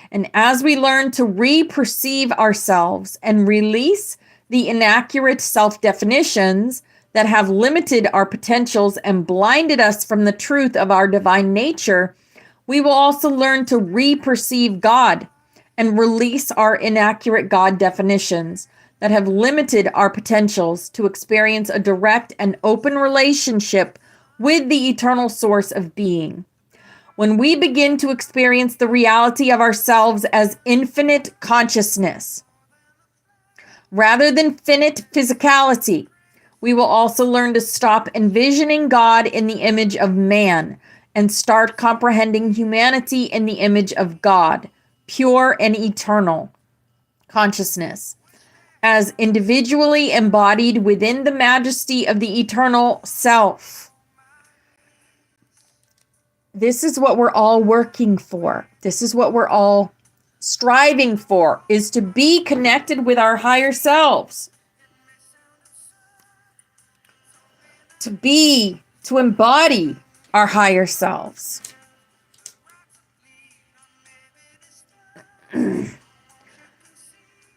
And as we learn to re-perceive ourselves and release the inaccurate self-definitions that have limited our potentials and blinded us from the truth of our divine nature, we will also learn to re-perceive God and release our inaccurate God definitions that have limited our potentials to experience a direct and open relationship with the eternal source of being. When we begin to experience the reality of ourselves as infinite consciousness, rather than finite physicality, we will also learn to stop envisioning God in the image of man and start comprehending humanity in the image of God, pure and eternal consciousness, as individually embodied within the majesty of the eternal self. This is what we're all working for. This is what we're all striving for, is to be connected with our higher selves. To embody our higher selves.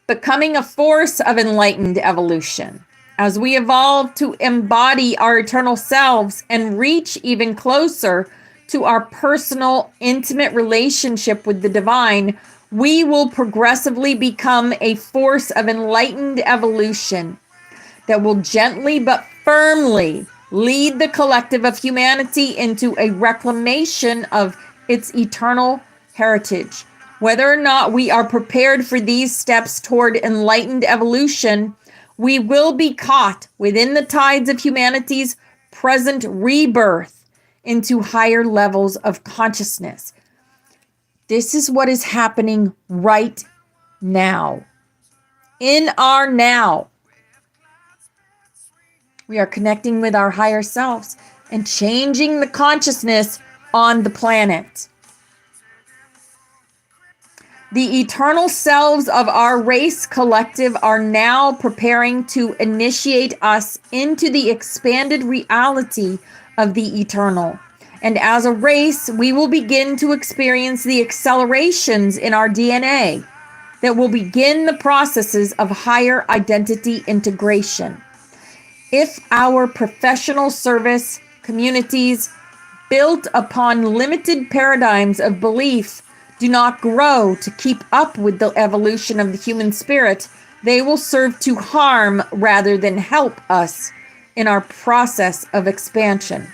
Becoming a force of enlightened evolution. As we evolve to embody our eternal selves and reach even closer to our personal, intimate relationship with the divine, we will progressively become a force of enlightened evolution that will gently but firmly lead the collective of humanity into a reclamation of its eternal heritage. Whether or not we are prepared for these steps toward enlightened evolution, we will be caught within the tides of humanity's present rebirth into higher levels of consciousness. This is what is happening right now. In our now. We are connecting with our higher selves and changing the consciousness on the planet. The eternal selves of our race collective are now preparing to initiate us into the expanded reality of the eternal. And as a race, we will begin to experience the accelerations in our DNA that will begin the processes of higher identity integration. If our professional service communities built upon limited paradigms of belief do not grow to keep up with the evolution of the human spirit, they will serve to harm rather than help us in our process of expansion.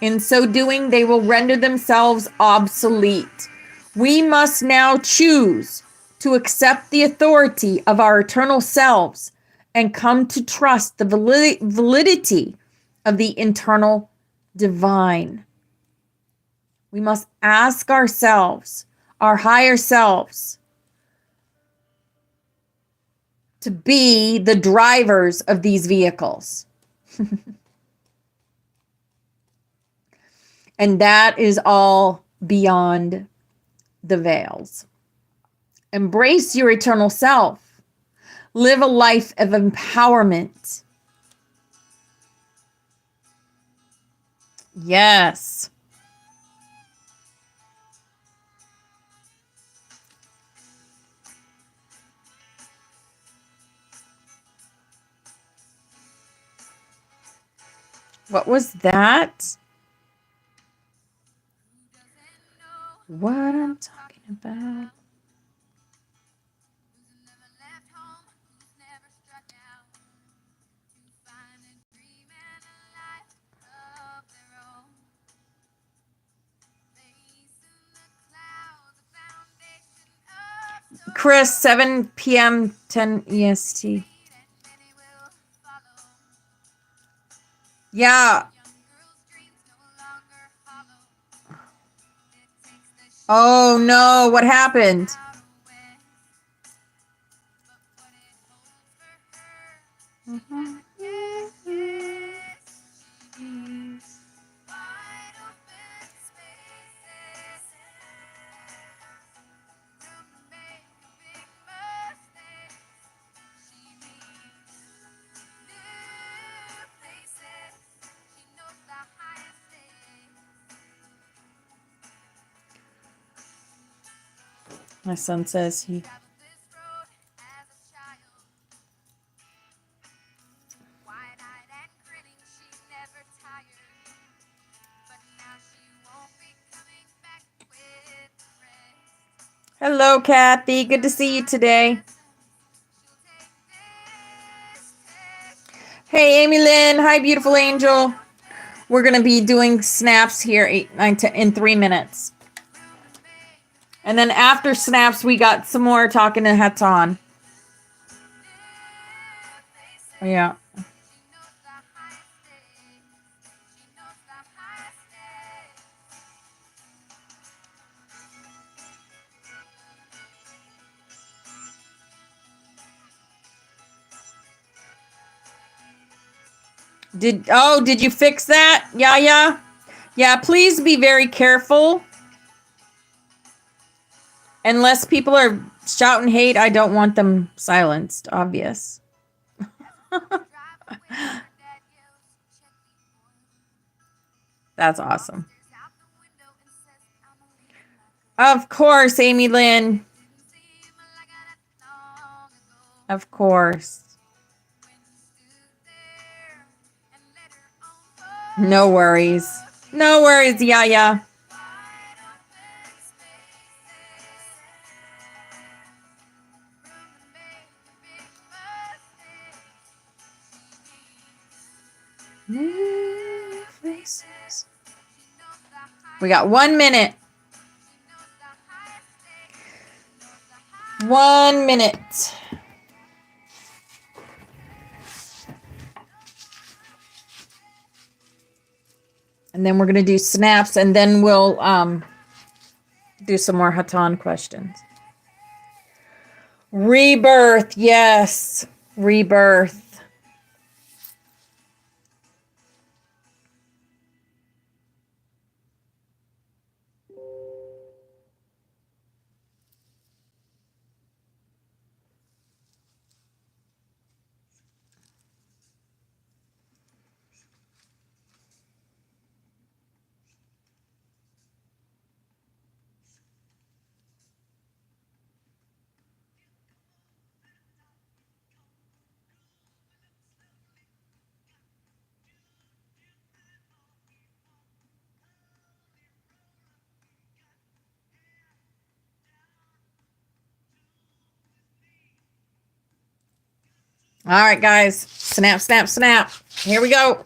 In so doing, they will render themselves obsolete. We must now choose to accept the authority of our eternal selves and come to trust the validity of the internal divine. We must ask ourselves, our higher selves, to be the drivers of these vehicles. And that is all beyond the veils. Embrace your eternal self. Live a life of empowerment. Yes. What was that? What I'm talking about. Chris, 7 p.m., 10 EST. Yeah. Oh no, what happened? My son says he... Hello, Kathy. Good to see you today. Hey, Amy Lynn. Hi, beautiful angel. We're going to be doing snaps here in 3 minutes. And then after snaps, we got some more talking to Hatan. Yeah. Did you fix that? Yeah. Yeah, please be very careful. Unless people are shouting hate, I don't want them silenced, obvious. That's awesome. Of course, Amy Lynn. Of course. No worries. No worries, yeah. We got 1 minute. 1 minute. And then we're going to do snaps, and then we'll do some more Hatan questions. Rebirth, yes. Rebirth. All right, guys. Snap, snap, snap. Here we go.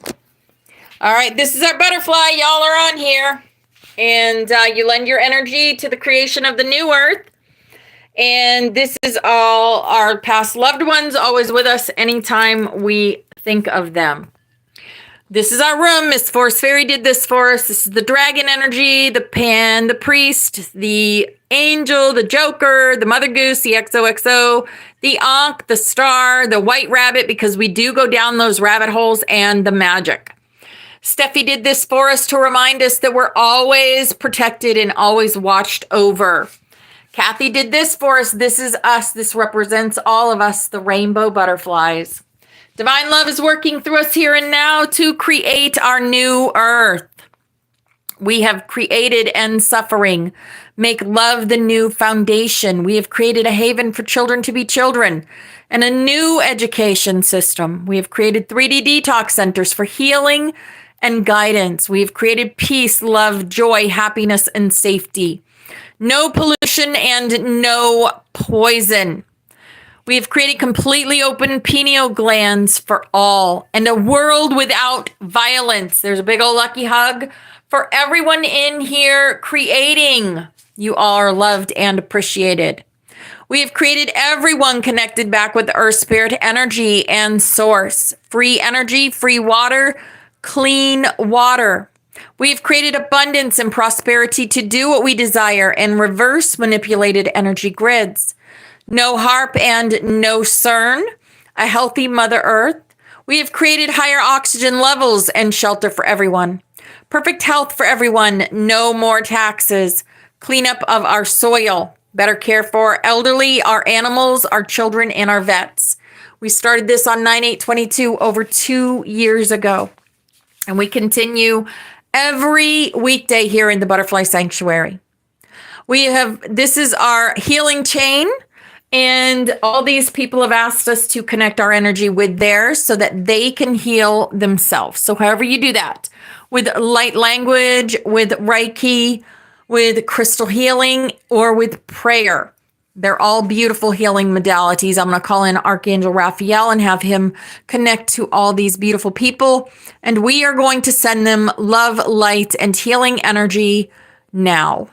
All right, this is our butterfly. Y'all are on here. And you lend your energy to the creation of the new earth. And this is all our past loved ones, always with us anytime we think of them. This is our room. Miss Force Fairy did this for us. This is the dragon energy, the pan, the priest, the angel, the joker, the mother goose, the XOXO, the ankh, the star, the white rabbit, because we do go down those rabbit holes, and the magic. Steffi did this for us to remind us that we're always protected and always watched over. Kathy did this for us. This is us. This represents all of us, the rainbow butterflies. Divine love is working through us here and now to create our new earth. We have created end suffering. Make love the new foundation. We have created a haven for children to be children and a new education system. We have created 3D detox centers for healing and guidance. We have created peace, love, joy, happiness, and safety. No pollution and no poison. We have created completely open pineal glands for all and a world without violence. There's a big old lucky hug for everyone in here creating. You all are loved and appreciated. We have created everyone connected back with the earth, spirit, energy, and source. Free energy, free water, clean water. We've created abundance and prosperity to do what we desire and reverse manipulated energy grids. No HARP and no CERN, a healthy Mother Earth. We have created higher oxygen levels and shelter for everyone. Perfect health for everyone, no more taxes. Cleanup of our soil, better care for our elderly, our animals, our children, and our vets. We started this on 9/8/22 over 2 years ago. And we continue every weekday here in the Butterfly Sanctuary. This is our healing chain. And all these people have asked us to connect our energy with theirs so that they can heal themselves. So however you do that, with light language, with Reiki, with crystal healing, or with prayer. They're all beautiful healing modalities. I'm going to call in Archangel Raphael and have him connect to all these beautiful people. And we are going to send them love, light, and healing energy now.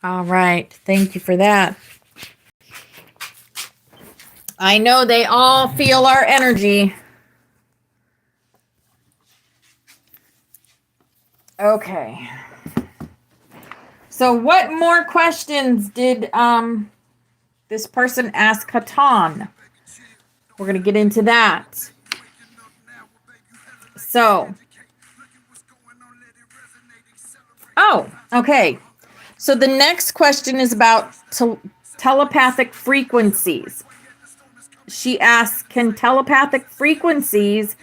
All right. Thank you for that. I know they all feel our energy. Okay. So what more questions did this person ask Hatan? We're going to get into that. So. Oh, okay. So the next question is about telepathic frequencies. She asks, can telepathic frequencies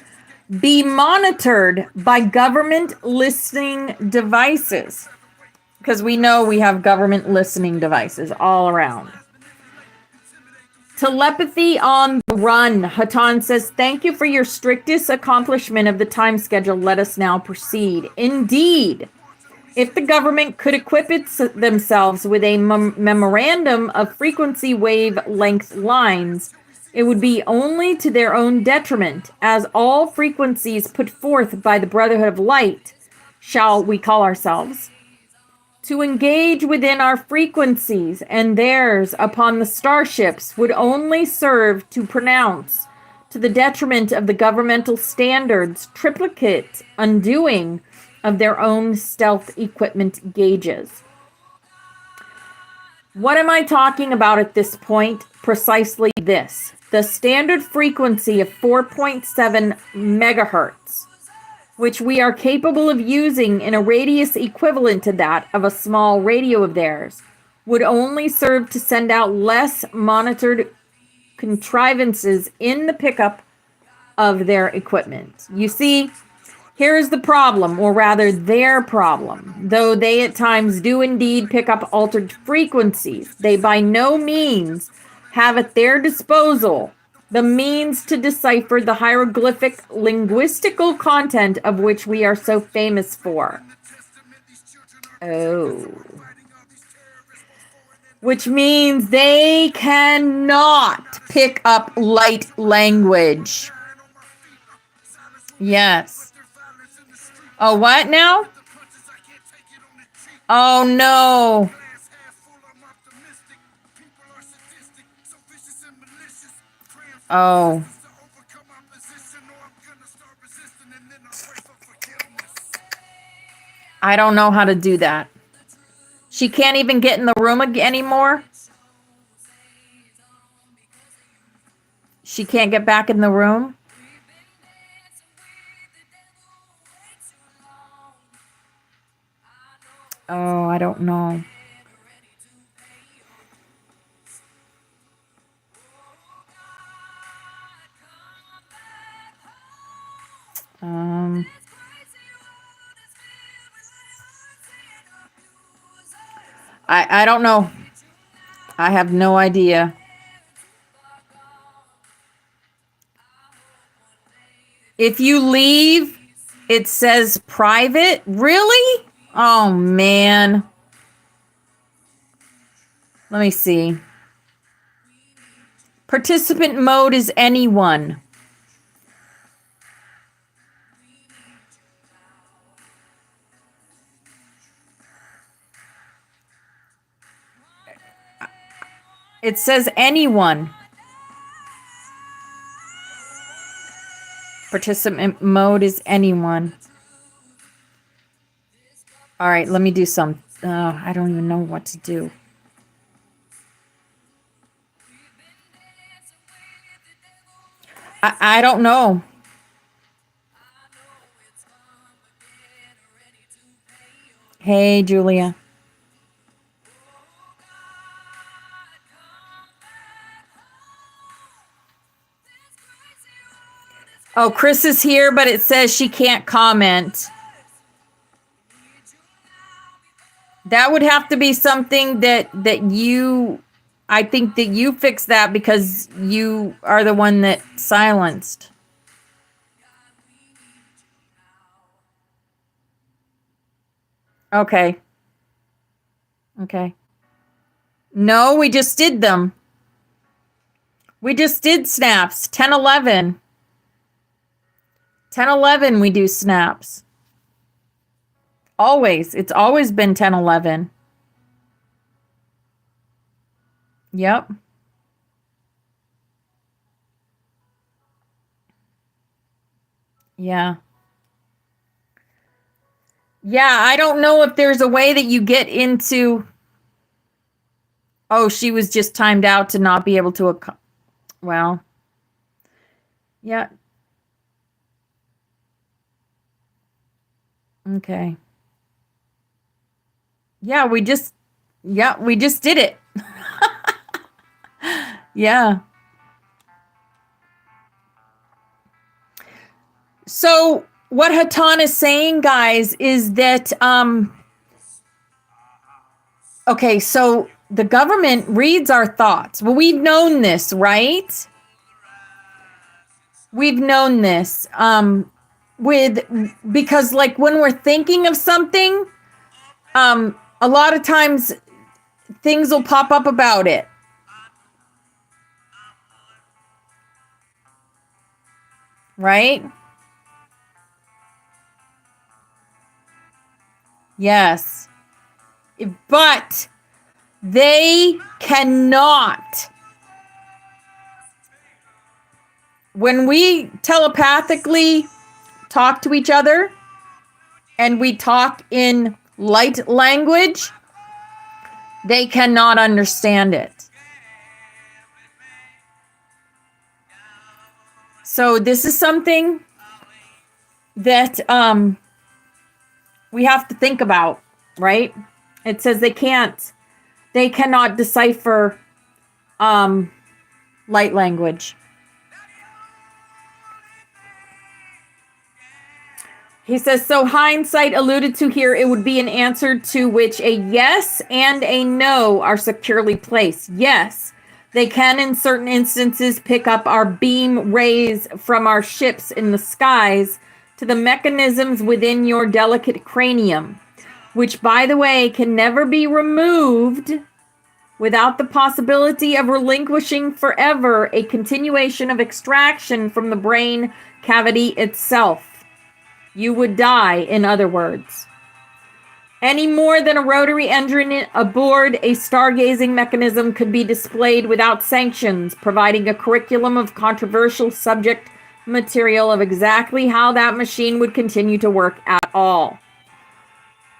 be monitored by government listening devices? Because we know we have government listening devices all around. Telepathy on the run. Hatan says, thank you for your strictest accomplishment of the time schedule. Let us now proceed. Indeed. If the government could equip themselves with a memorandum of frequency wavelength lines, it would be only to their own detriment, as all frequencies put forth by the Brotherhood of Light shall we call ourselves, to engage within our frequencies and theirs upon the starships would only serve to pronounce, to the detriment of the governmental standards, triplicate undoing of their own stealth equipment gauges. What am I talking about at this point? Precisely this. The standard frequency of 4.7 megahertz, which we are capable of using in a radius equivalent to that of a small radio of theirs, would only serve to send out less monitored contrivances in the pickup of their equipment. You see, here's the problem, or rather their problem. Though they at times do indeed pick up altered frequencies, they by no means have at their disposal the means to decipher the hieroglyphic linguistical content of which we are so famous for. Oh. Which means they cannot pick up light language. Yes. Oh, what now? Oh, no. Oh. I don't know how to do that. She can't even get in the room anymore. She can't get back in the room. Oh, I don't know. I don't know. I have no idea. If you leave, it says private. Really? Oh, man. Let me see. Participant mode is anyone. It says anyone. Participant mode is anyone. All right, let me do some. I don't even know what to do. I don't know. Hey, Julia. Oh, Chris is here, but it says she can't comment. That would have to be something that you, I think that you fix that because you are the one that silenced. Okay. Okay. No, we just did them. We just did snaps. 10-11. 10-11 we do snaps. Always. It's always been 10-11. Yep. Yeah. Yeah, I don't know if there's a way that you get into... Oh, she was just timed out to not be able to... Well. Yeah. Okay. Yeah, we just did it. Yeah. So what Hatan is saying, guys, is that, okay, so the government reads our thoughts. Well, we've known this, right? We've known this, because like when we're thinking of something, a lot of times things will pop up about it. Right? Yes. But they cannot. When we telepathically talk to each other and we talk in light language, they cannot understand it. So this is something that we have to think about, right? It says they cannot decipher light language. He says, so hindsight alluded to here, it would be an answer to which a yes and a no are securely placed. Yes, they can in certain instances pick up our beam rays from our ships in the skies to the mechanisms within your delicate cranium, which, by the way, can never be removed without the possibility of relinquishing forever a continuation of extraction from the brain cavity itself. You would die, in other words. Any more than a rotary engine aboard a stargazing mechanism could be displayed without sanctions, providing a curriculum of controversial subject material of exactly how that machine would continue to work at all.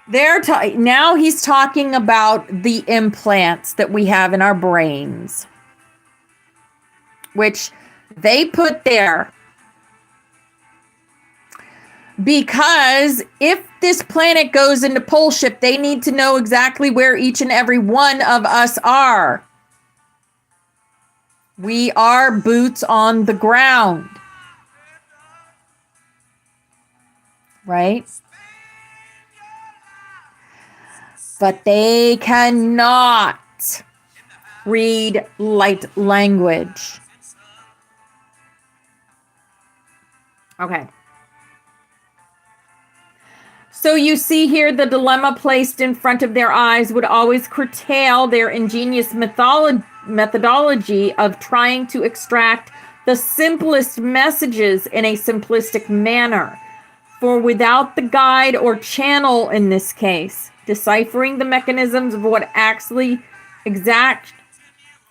Now he's talking about the implants that we have in our brains, which they put there because if this planet goes into pole shift, they need to know exactly where each and every one of us are. We are boots on the ground, right? But they cannot read light language. Okay. So you see here the dilemma placed in front of their eyes would always curtail their ingenious methodology of trying to extract the simplest messages in a simplistic manner. For without the guide or channel in this case, deciphering the mechanisms of what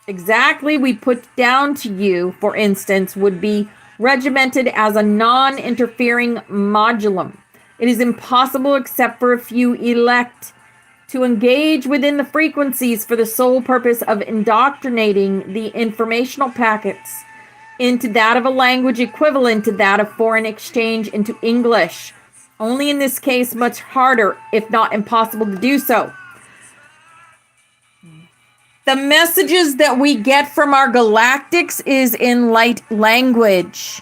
exactly we put down to you, for instance, would be regimented as a non-interfering modulum. It is impossible except for if you elect to engage within the frequencies for the sole purpose of indoctrinating the informational packets into that of a language equivalent to that of foreign exchange into English. Only in this case, much harder, if not impossible to do so. The messages that we get from our galactics is in light language.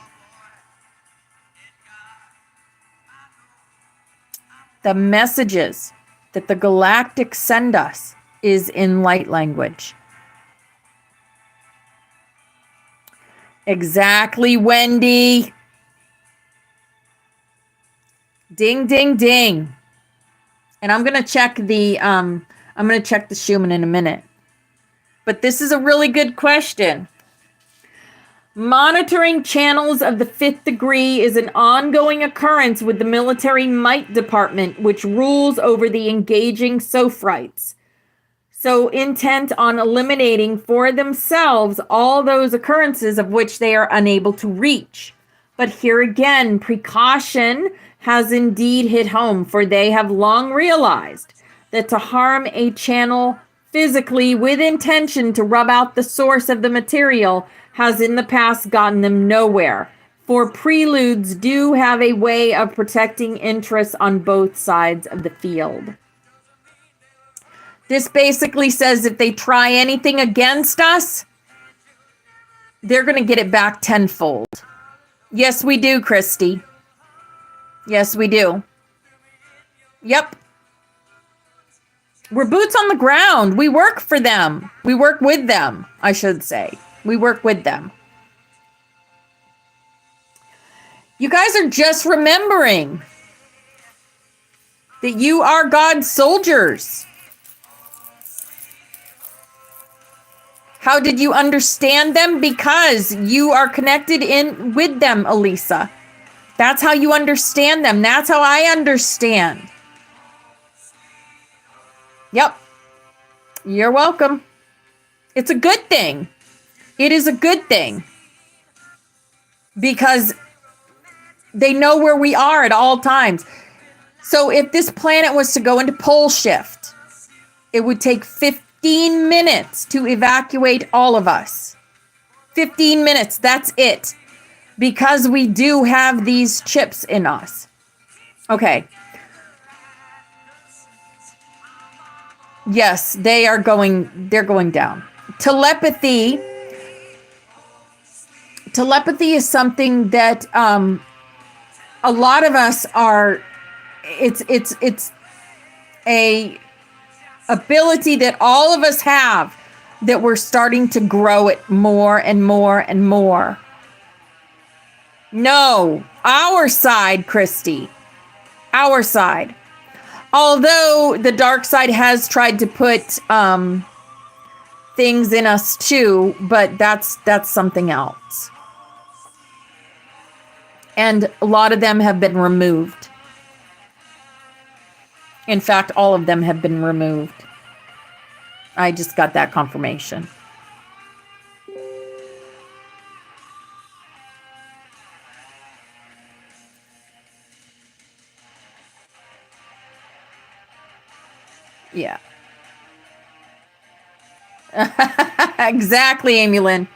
The messages that the galactics send us is in light language. Exactly, Wendy. Ding, ding, ding. And I'm going to check the Schumann in a minute. But this is a really good question. Monitoring channels of the fifth degree is an ongoing occurrence with the military might department, which rules over the engaging Sophrites. So intent on eliminating for themselves all those occurrences of which they are unable to reach. But here again, precaution has indeed hit home, for they have long realized that to harm a channel physically with intention to rub out the source of the material has in the past gotten them nowhere. For preludes do have a way of protecting interests on both sides of the field. This basically says if they try anything against us, they're going to get it back tenfold. Yes, we do, Christy. Yes, we do. Yep. We're boots on the ground. We work for them. We work with them, I should say. We work with them. You guys are just remembering that you are God's soldiers. How did you understand them? Because you are connected in with them, Elisa. That's how you understand them. That's how I understand. Yep. You're welcome. It's a good thing. It is a good thing. Because they know where we are at all times. So if this planet was to go into pole shift, it would take 15 minutes to evacuate all of us. 15 minutes, that's it. Because we do have these chips in us. Okay. Yes, they're going down. Telepathy is something that a lot of us are, it's a ability that all of us have, that we're starting to grow it more and more and more. No, our side, Christy. Our side. Although the dark side has tried to put things in us too, but that's something else. And a lot of them have been removed. In fact, all of them have been removed. I just got that confirmation. Yeah. Exactly, Amy Lynn.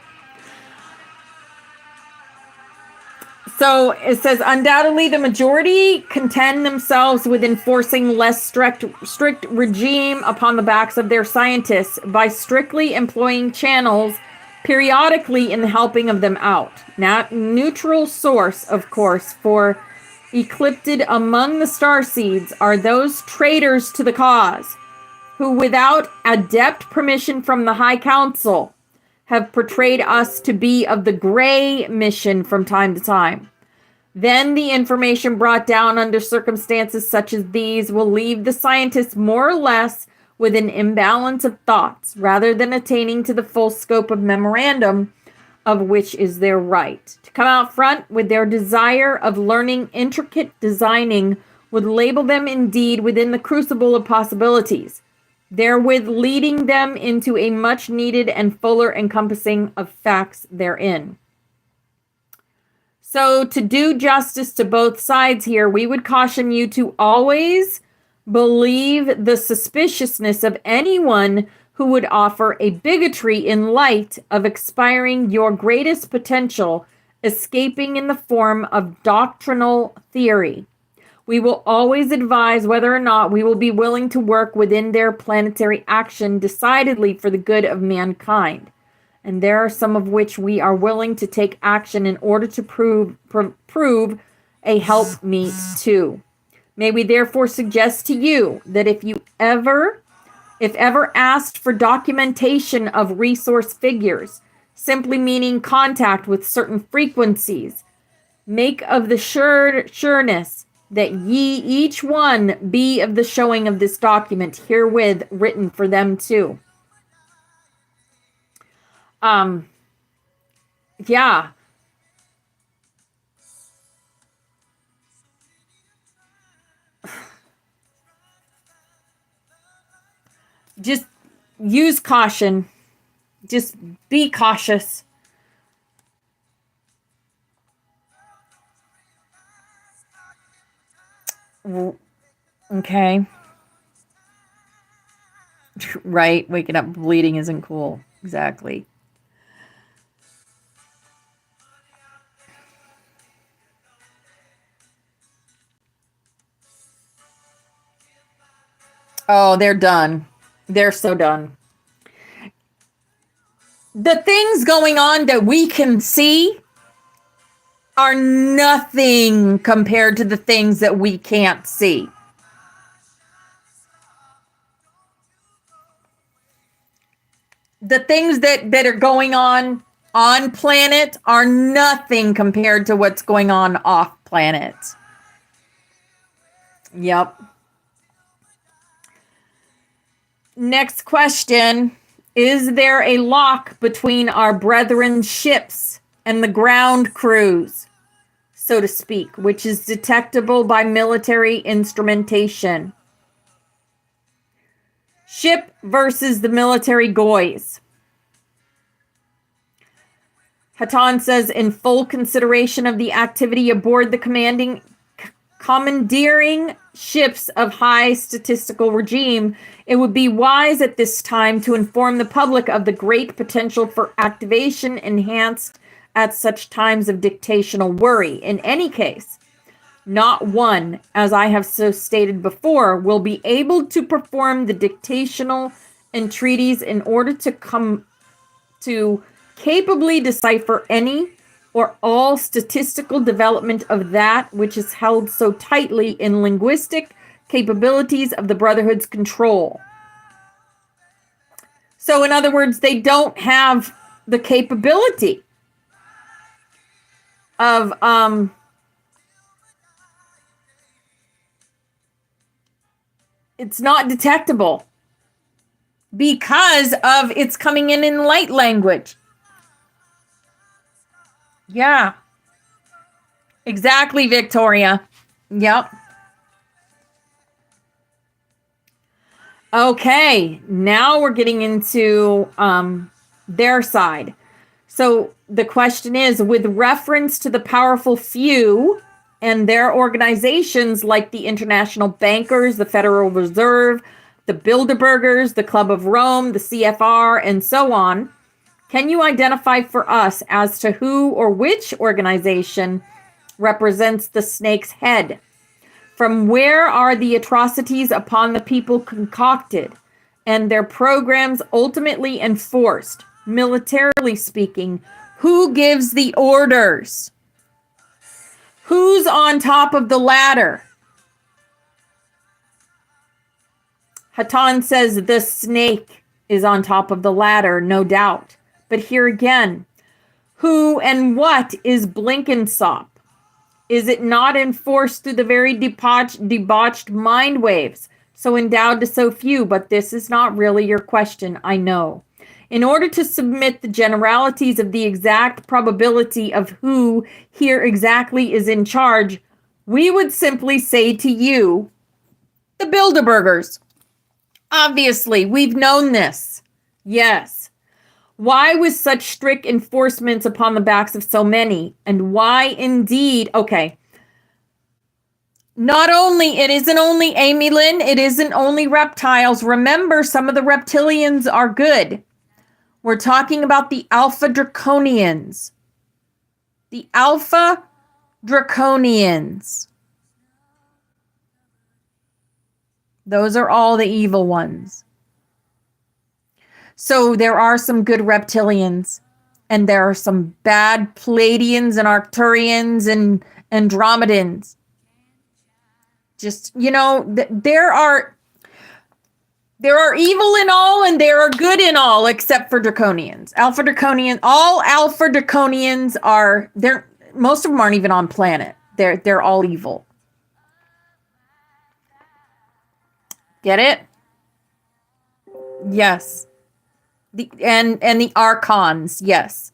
So it says, undoubtedly, the majority contend themselves with enforcing less strict regime upon the backs of their scientists by strictly employing channels periodically in the helping of them out. Not neutral source, of course, for eclipsed among the starseeds are those traitors to the cause, who without adept permission from the High Council have portrayed us to be of the gray mission from time to time. Then the information brought down under circumstances such as these will leave the scientists more or less with an imbalance of thoughts, rather than attaining to the full scope of memorandum, of which is their right. To come out front with their desire of learning intricate designing would label them indeed within the crucible of possibilities, therewith leading them into a much needed and fuller encompassing of facts therein. So to do justice to both sides here, we would caution you to always believe the suspiciousness of anyone who would offer a bigotry in light of expiring your greatest potential, escaping in the form of doctrinal theory. We will always advise whether or not we will be willing to work within their planetary action decidedly for the good of mankind. And there are some of which we are willing to take action in order to prove a helpmeet too. May we therefore suggest to you that if ever asked for documentation of resource figures, simply meaning contact with certain frequencies, make of the sureness that ye each one be of the showing of this document herewith written for them too. Yeah. Just use caution. Just be cautious. Okay. Right. Waking up bleeding isn't cool. Exactly. Oh, they're done. They're so done. The things going on that we can see are nothing compared to the things that we can't see. The things that are going on planet are nothing compared to what's going on off planet. Yep. Next question. Is there a lock between our brethren's ships and the ground crews, so to speak, which is detectable by military instrumentation? Ship versus the military goys. Hatan says, in full consideration of the activity aboard the commandeering ships of high statistical regime, it would be wise at this time to inform the public of the great potential for activation enhanced at such times of dictational worry. In any case, not one, as I have so stated before, will be able to perform the dictational entreaties in order to capably decipher any or all statistical development of that which is held so tightly in linguistic capabilities of the Brotherhood's control. So, in other words, they don't have the capability of it's not detectable because of it's coming in light language. Yeah. Exactly, Victoria. Yep. Okay, now we're getting into their side. So the question is, with reference to the powerful few and their organizations like the International Bankers, the Federal Reserve, the Bilderbergers, the Club of Rome, the CFR, and so on, can you identify for us as to who or which organization represents the snake's head? From where are the atrocities upon the people concocted and their programs ultimately enforced? Militarily speaking, who gives the orders? Who's on top of the ladder? Hatan says the snake is on top of the ladder, no doubt. But here again, who and what is Blinkensop? Is it not enforced through the very debauched mind waves, so endowed to so few? But this is not really your question, I know. In order to submit the generalities of the exact probability of who here exactly is in charge, we would simply say to you, the Bilderbergers. Obviously, we've known this. Yes. Why with such strict enforcements upon the backs of so many? And why indeed? Okay. Not only, it isn't only Amy Lynn, it isn't only reptiles. Remember, some of the reptilians are good. We're talking about the Alpha Draconians. The Alpha Draconians. Those are all the evil ones. So there are some good reptilians, and there are some bad Pleiadians and Arcturians and Andromedans. Just, there are evil in all, and there are good in all, except for Draconians. All Alpha Draconians most of them aren't even on planet. They're all evil. Get it? Yes. And the Archons, yes.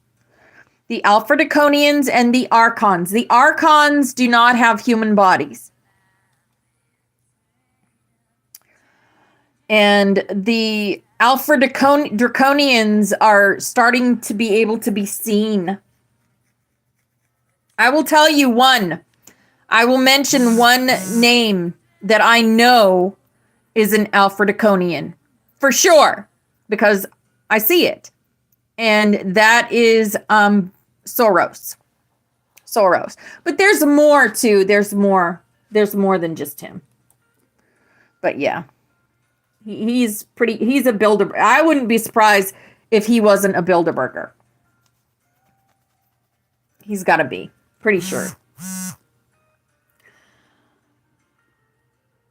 The Alpha Draconians and the Archons. The Archons do not have human bodies. And the Alpha Draconians are starting to be able to be seen. I will tell you one. I will mention one name that I know is an Alpha Draconian. For sure. Because I see it. And that is Soros. But there's more too. There's more than just him. But yeah. He's a Bilderberger. I wouldn't be surprised if he wasn't a Bilderberger. He's got to be. Pretty sure.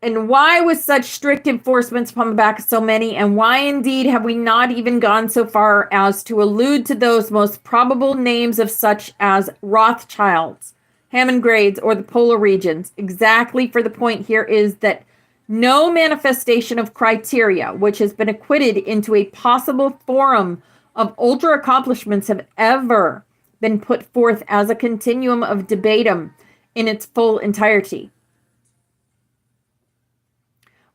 And why with such strict enforcements upon the back of so many? And why indeed have we not even gone so far as to allude to those most probable names of such as Rothschilds, Hammond grades, or the polar regions? Exactly, for the point here is that no manifestation of criteria which has been acquitted into a possible forum of ultra accomplishments have ever been put forth as a continuum of debatum in its full entirety.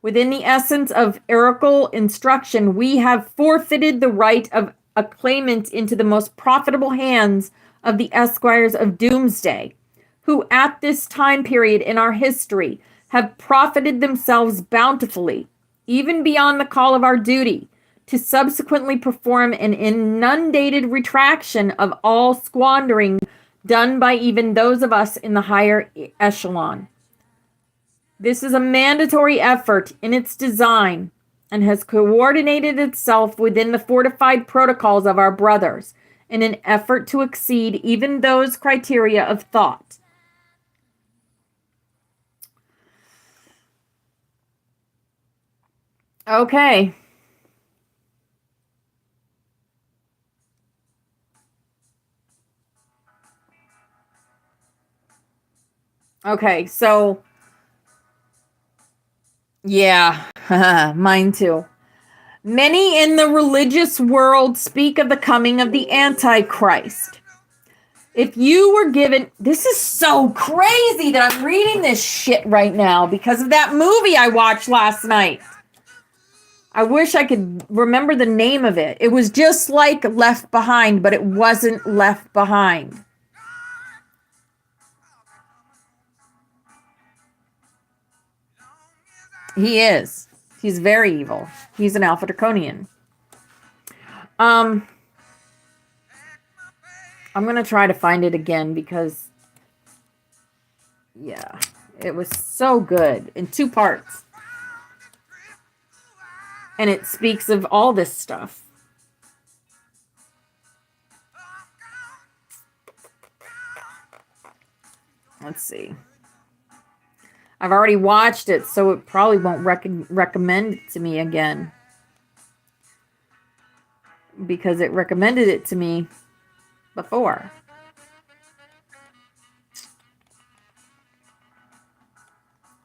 Within the essence of oracle instruction, we have forfeited the right of a claimant into the most profitable hands of the esquires of doomsday, who at this time period in our history have profited themselves bountifully, even beyond the call of our duty, to subsequently perform an inundated retraction of all squandering done by even those of us in the higher echelon. This is a mandatory effort in its design and has coordinated itself within the fortified protocols of our brothers in an effort to exceed even those criteria of thought. Okay. Okay, so yeah, mine too. Many in the religious world speak of the coming of the Antichrist. If you were given, this is so crazy that I'm reading this shit right now because of that movie I watched last night. I wish I could remember the name of it. It was just like Left Behind, but it wasn't Left Behind. He is. He's very evil. He's an Alpha Draconian. I'm going to try to find it again because, yeah, it was so good in 2 parts. And it speaks of all this stuff. Let's see. I've already watched it, so it probably won't recommend it to me again. Because it recommended it to me before.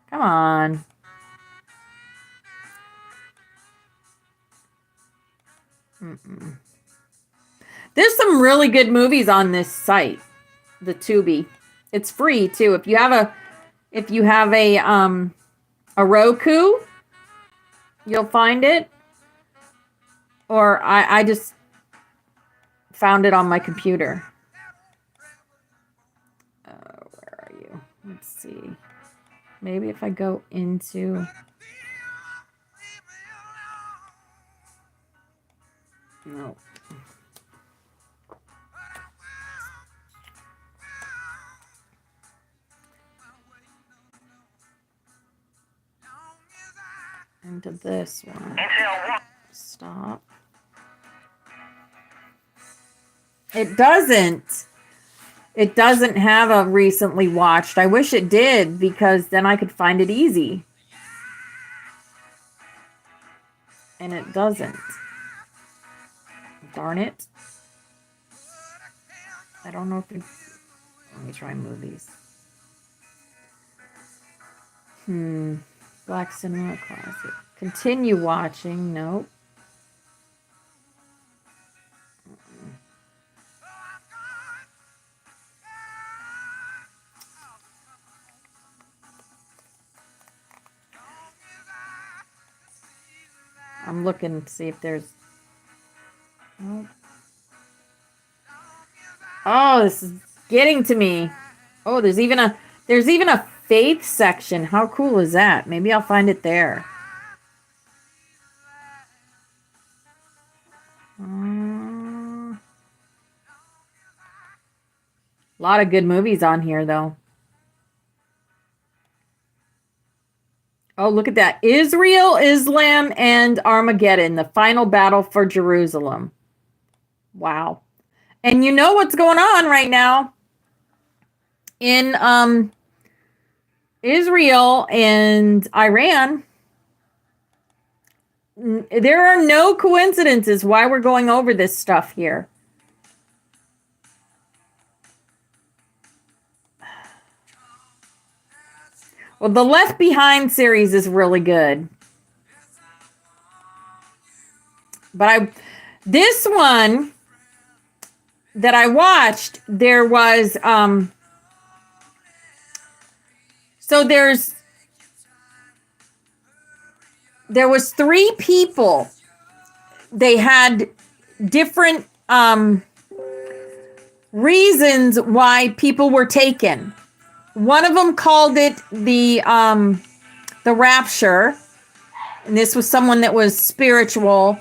Come on. There's some really good movies on this site, the Tubi. It's free too. If you have a Roku, you'll find it. Or I just found it on my computer. Where are you? Let's see. Maybe if I go into... No. Into this one. Stop. It doesn't. It doesn't have a recently watched. I wish it did because then I could find it easy. And it doesn't. Darn it. I don't know if it... Let me try movies. Black Cinema Classic. Continue watching. Nope. I'm looking to see if there's... Nope. Oh, this is getting to me. Oh, there's even a faith section. How cool is that? Maybe I'll find it there. A lot of good movies on here, though. Oh, look at that. Israel, Islam, and Armageddon. The final battle for Jerusalem. Wow. And you know what's going on right now in Israel and Iran. There are no coincidences why we're going over this stuff here. Well, the Left Behind series is really good. But this one that I watched, there was so there's there was 3 people. They had different reasons why people were taken. One of them called it the rapture, and this was someone that was spiritual,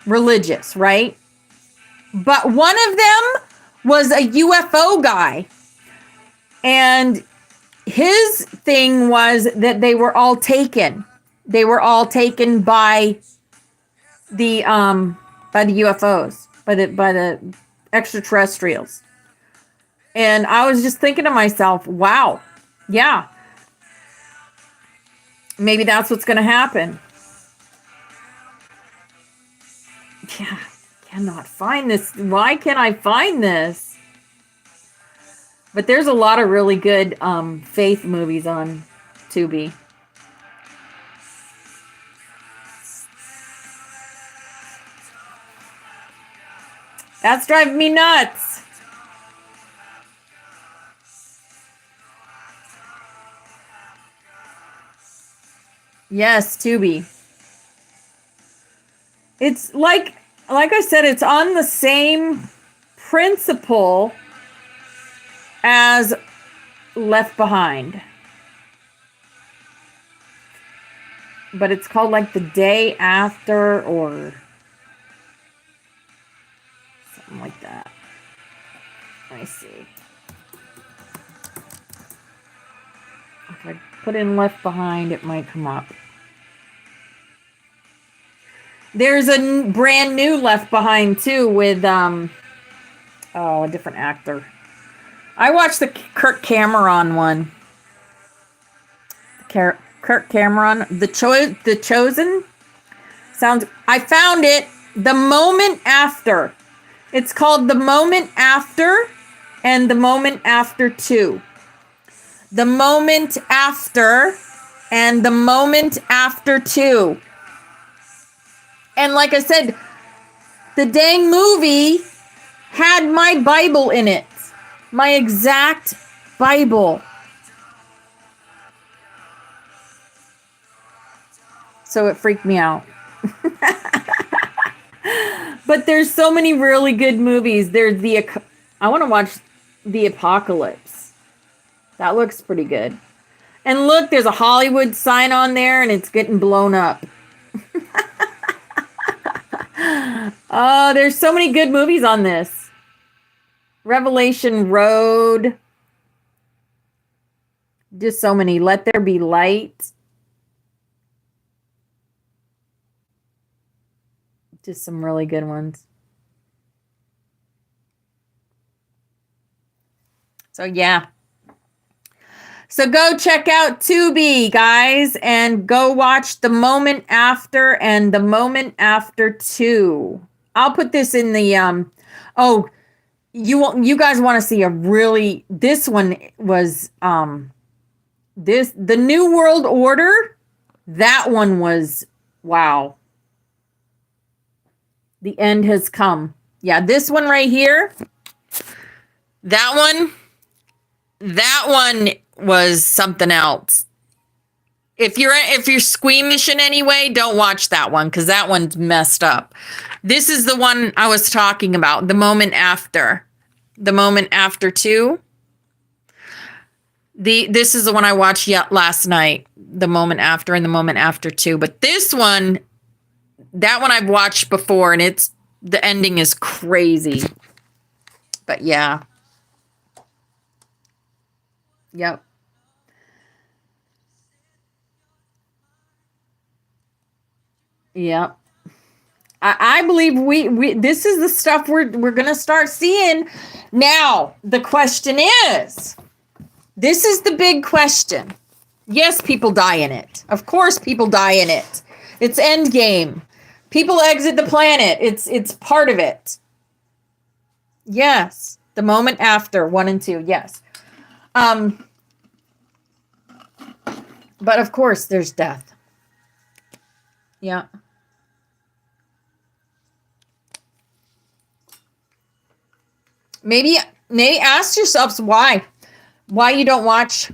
religious, right? But one of them was a UFO guy, and his thing was that they were all taken. They were all taken by the UFOs, by the extraterrestrials. And I was just thinking to myself, wow, yeah, maybe that's what's going to happen. Yeah, cannot find this. Why can't I find this? But there's a lot of really good faith movies on Tubi. That's driving me nuts. Yes, Tubi. It's like I said, it's on the same principle as Left Behind. But it's called like The Day After or something like that. Let me see. If I put in Left Behind, it might come up. There's a brand new Left Behind too with a different actor. I watched the Kirk Cameron one. Kirk Cameron, The Chosen. Sounds. I found it. The Moment After. It's called The Moment After and The Moment After 2. The Moment After and The Moment After 2. And like I said, the dang movie had my Bible in it. My exact Bible. So it freaked me out. But there's so many really good movies. There's I want to watch The Apocalypse. That looks pretty good. And look, there's a Hollywood sign on there and it's getting blown up. Oh, there's so many good movies on this. Revelation Road. Just so many. Let There Be Light. Just some really good ones. So, yeah. So go check out Tubi, guys, and go watch The Moment After and The Moment After 2. I'll put this in the you guys want to see a really, this one was the New World Order. That one was wow. The end has come. Yeah, this one right here. That one was something else. If you're squeamish in any way, don't watch that one because that one's messed up. This is the one I was talking about, The Moment After. The Moment After 2. This is the one I watched last night, The Moment After and The Moment After 2. But this one, that one I've watched before, and the ending is crazy. But yeah. Yep. Yep. I believe we this is the stuff we're gonna start seeing. Now, the question is, this is the big question. Yes, people die in it. Of course people die in it. It's Endgame. People exit the planet. It's part of it. Yes. The Moment After 1 and 2. Yes. But of course there's death. Yeah. Maybe ask yourselves why you don't watch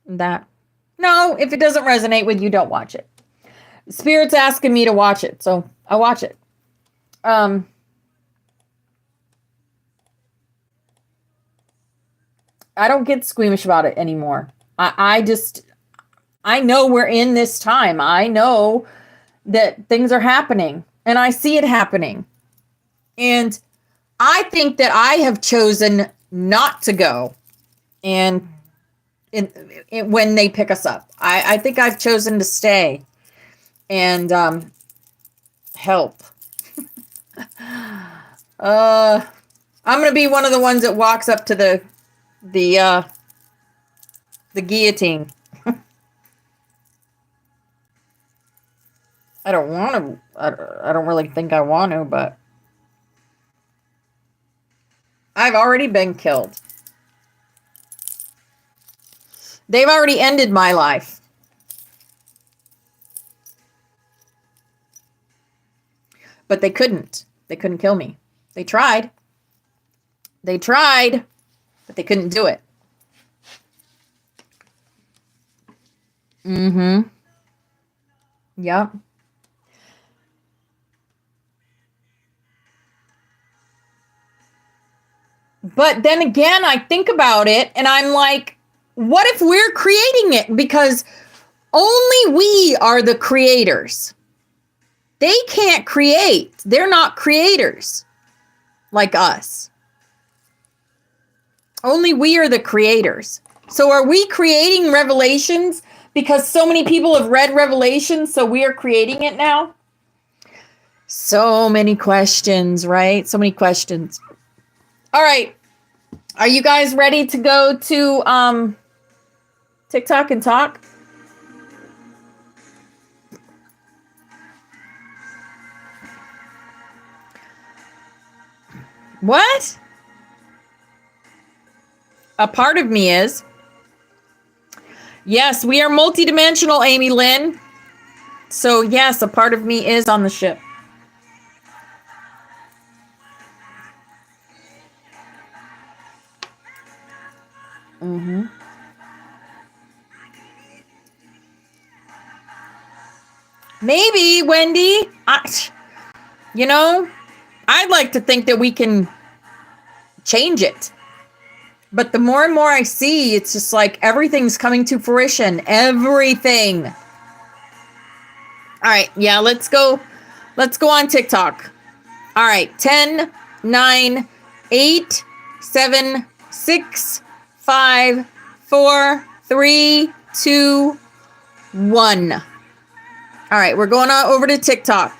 that. No, if it doesn't resonate with you, don't watch it. Spirit's asking me to watch it, so I watch it. I don't get squeamish about it anymore. I know we're in this time. I know that things are happening, and I see it happening. And I think that I have chosen not to go and when they pick us up. I think I've chosen to stay and help. I'm going to be one of the ones that walks up to the guillotine. I don't want to. I don't really think I want to, but I've already been killed. They've already ended my life. But they couldn't. They couldn't kill me. They tried. They tried, but they couldn't do it. Mm-hmm. Yep. But then again, I think about it and I'm like, what if we're creating it? Because only we are the creators. They can't create. They're not creators like us. Only we are the creators. So are we creating Revelations because so many people have read Revelations, so we are creating it now? So many questions, right? So many questions. All right. Are you guys ready to go to TikTok and talk? What? A part of me is. Yes, we are multidimensional, Amy Lynn. So yes, a part of me is on the ship. Mm-hmm. Maybe, Wendy. I'd like to think that we can change it. But the more and more I see, it's just like everything's coming to fruition. Everything. All right. Yeah, let's go. Let's go on TikTok. All right. 10, 9, 8, 7, 6, 5, 4, 3, 2, 1. All right. We're going on over to TikTok.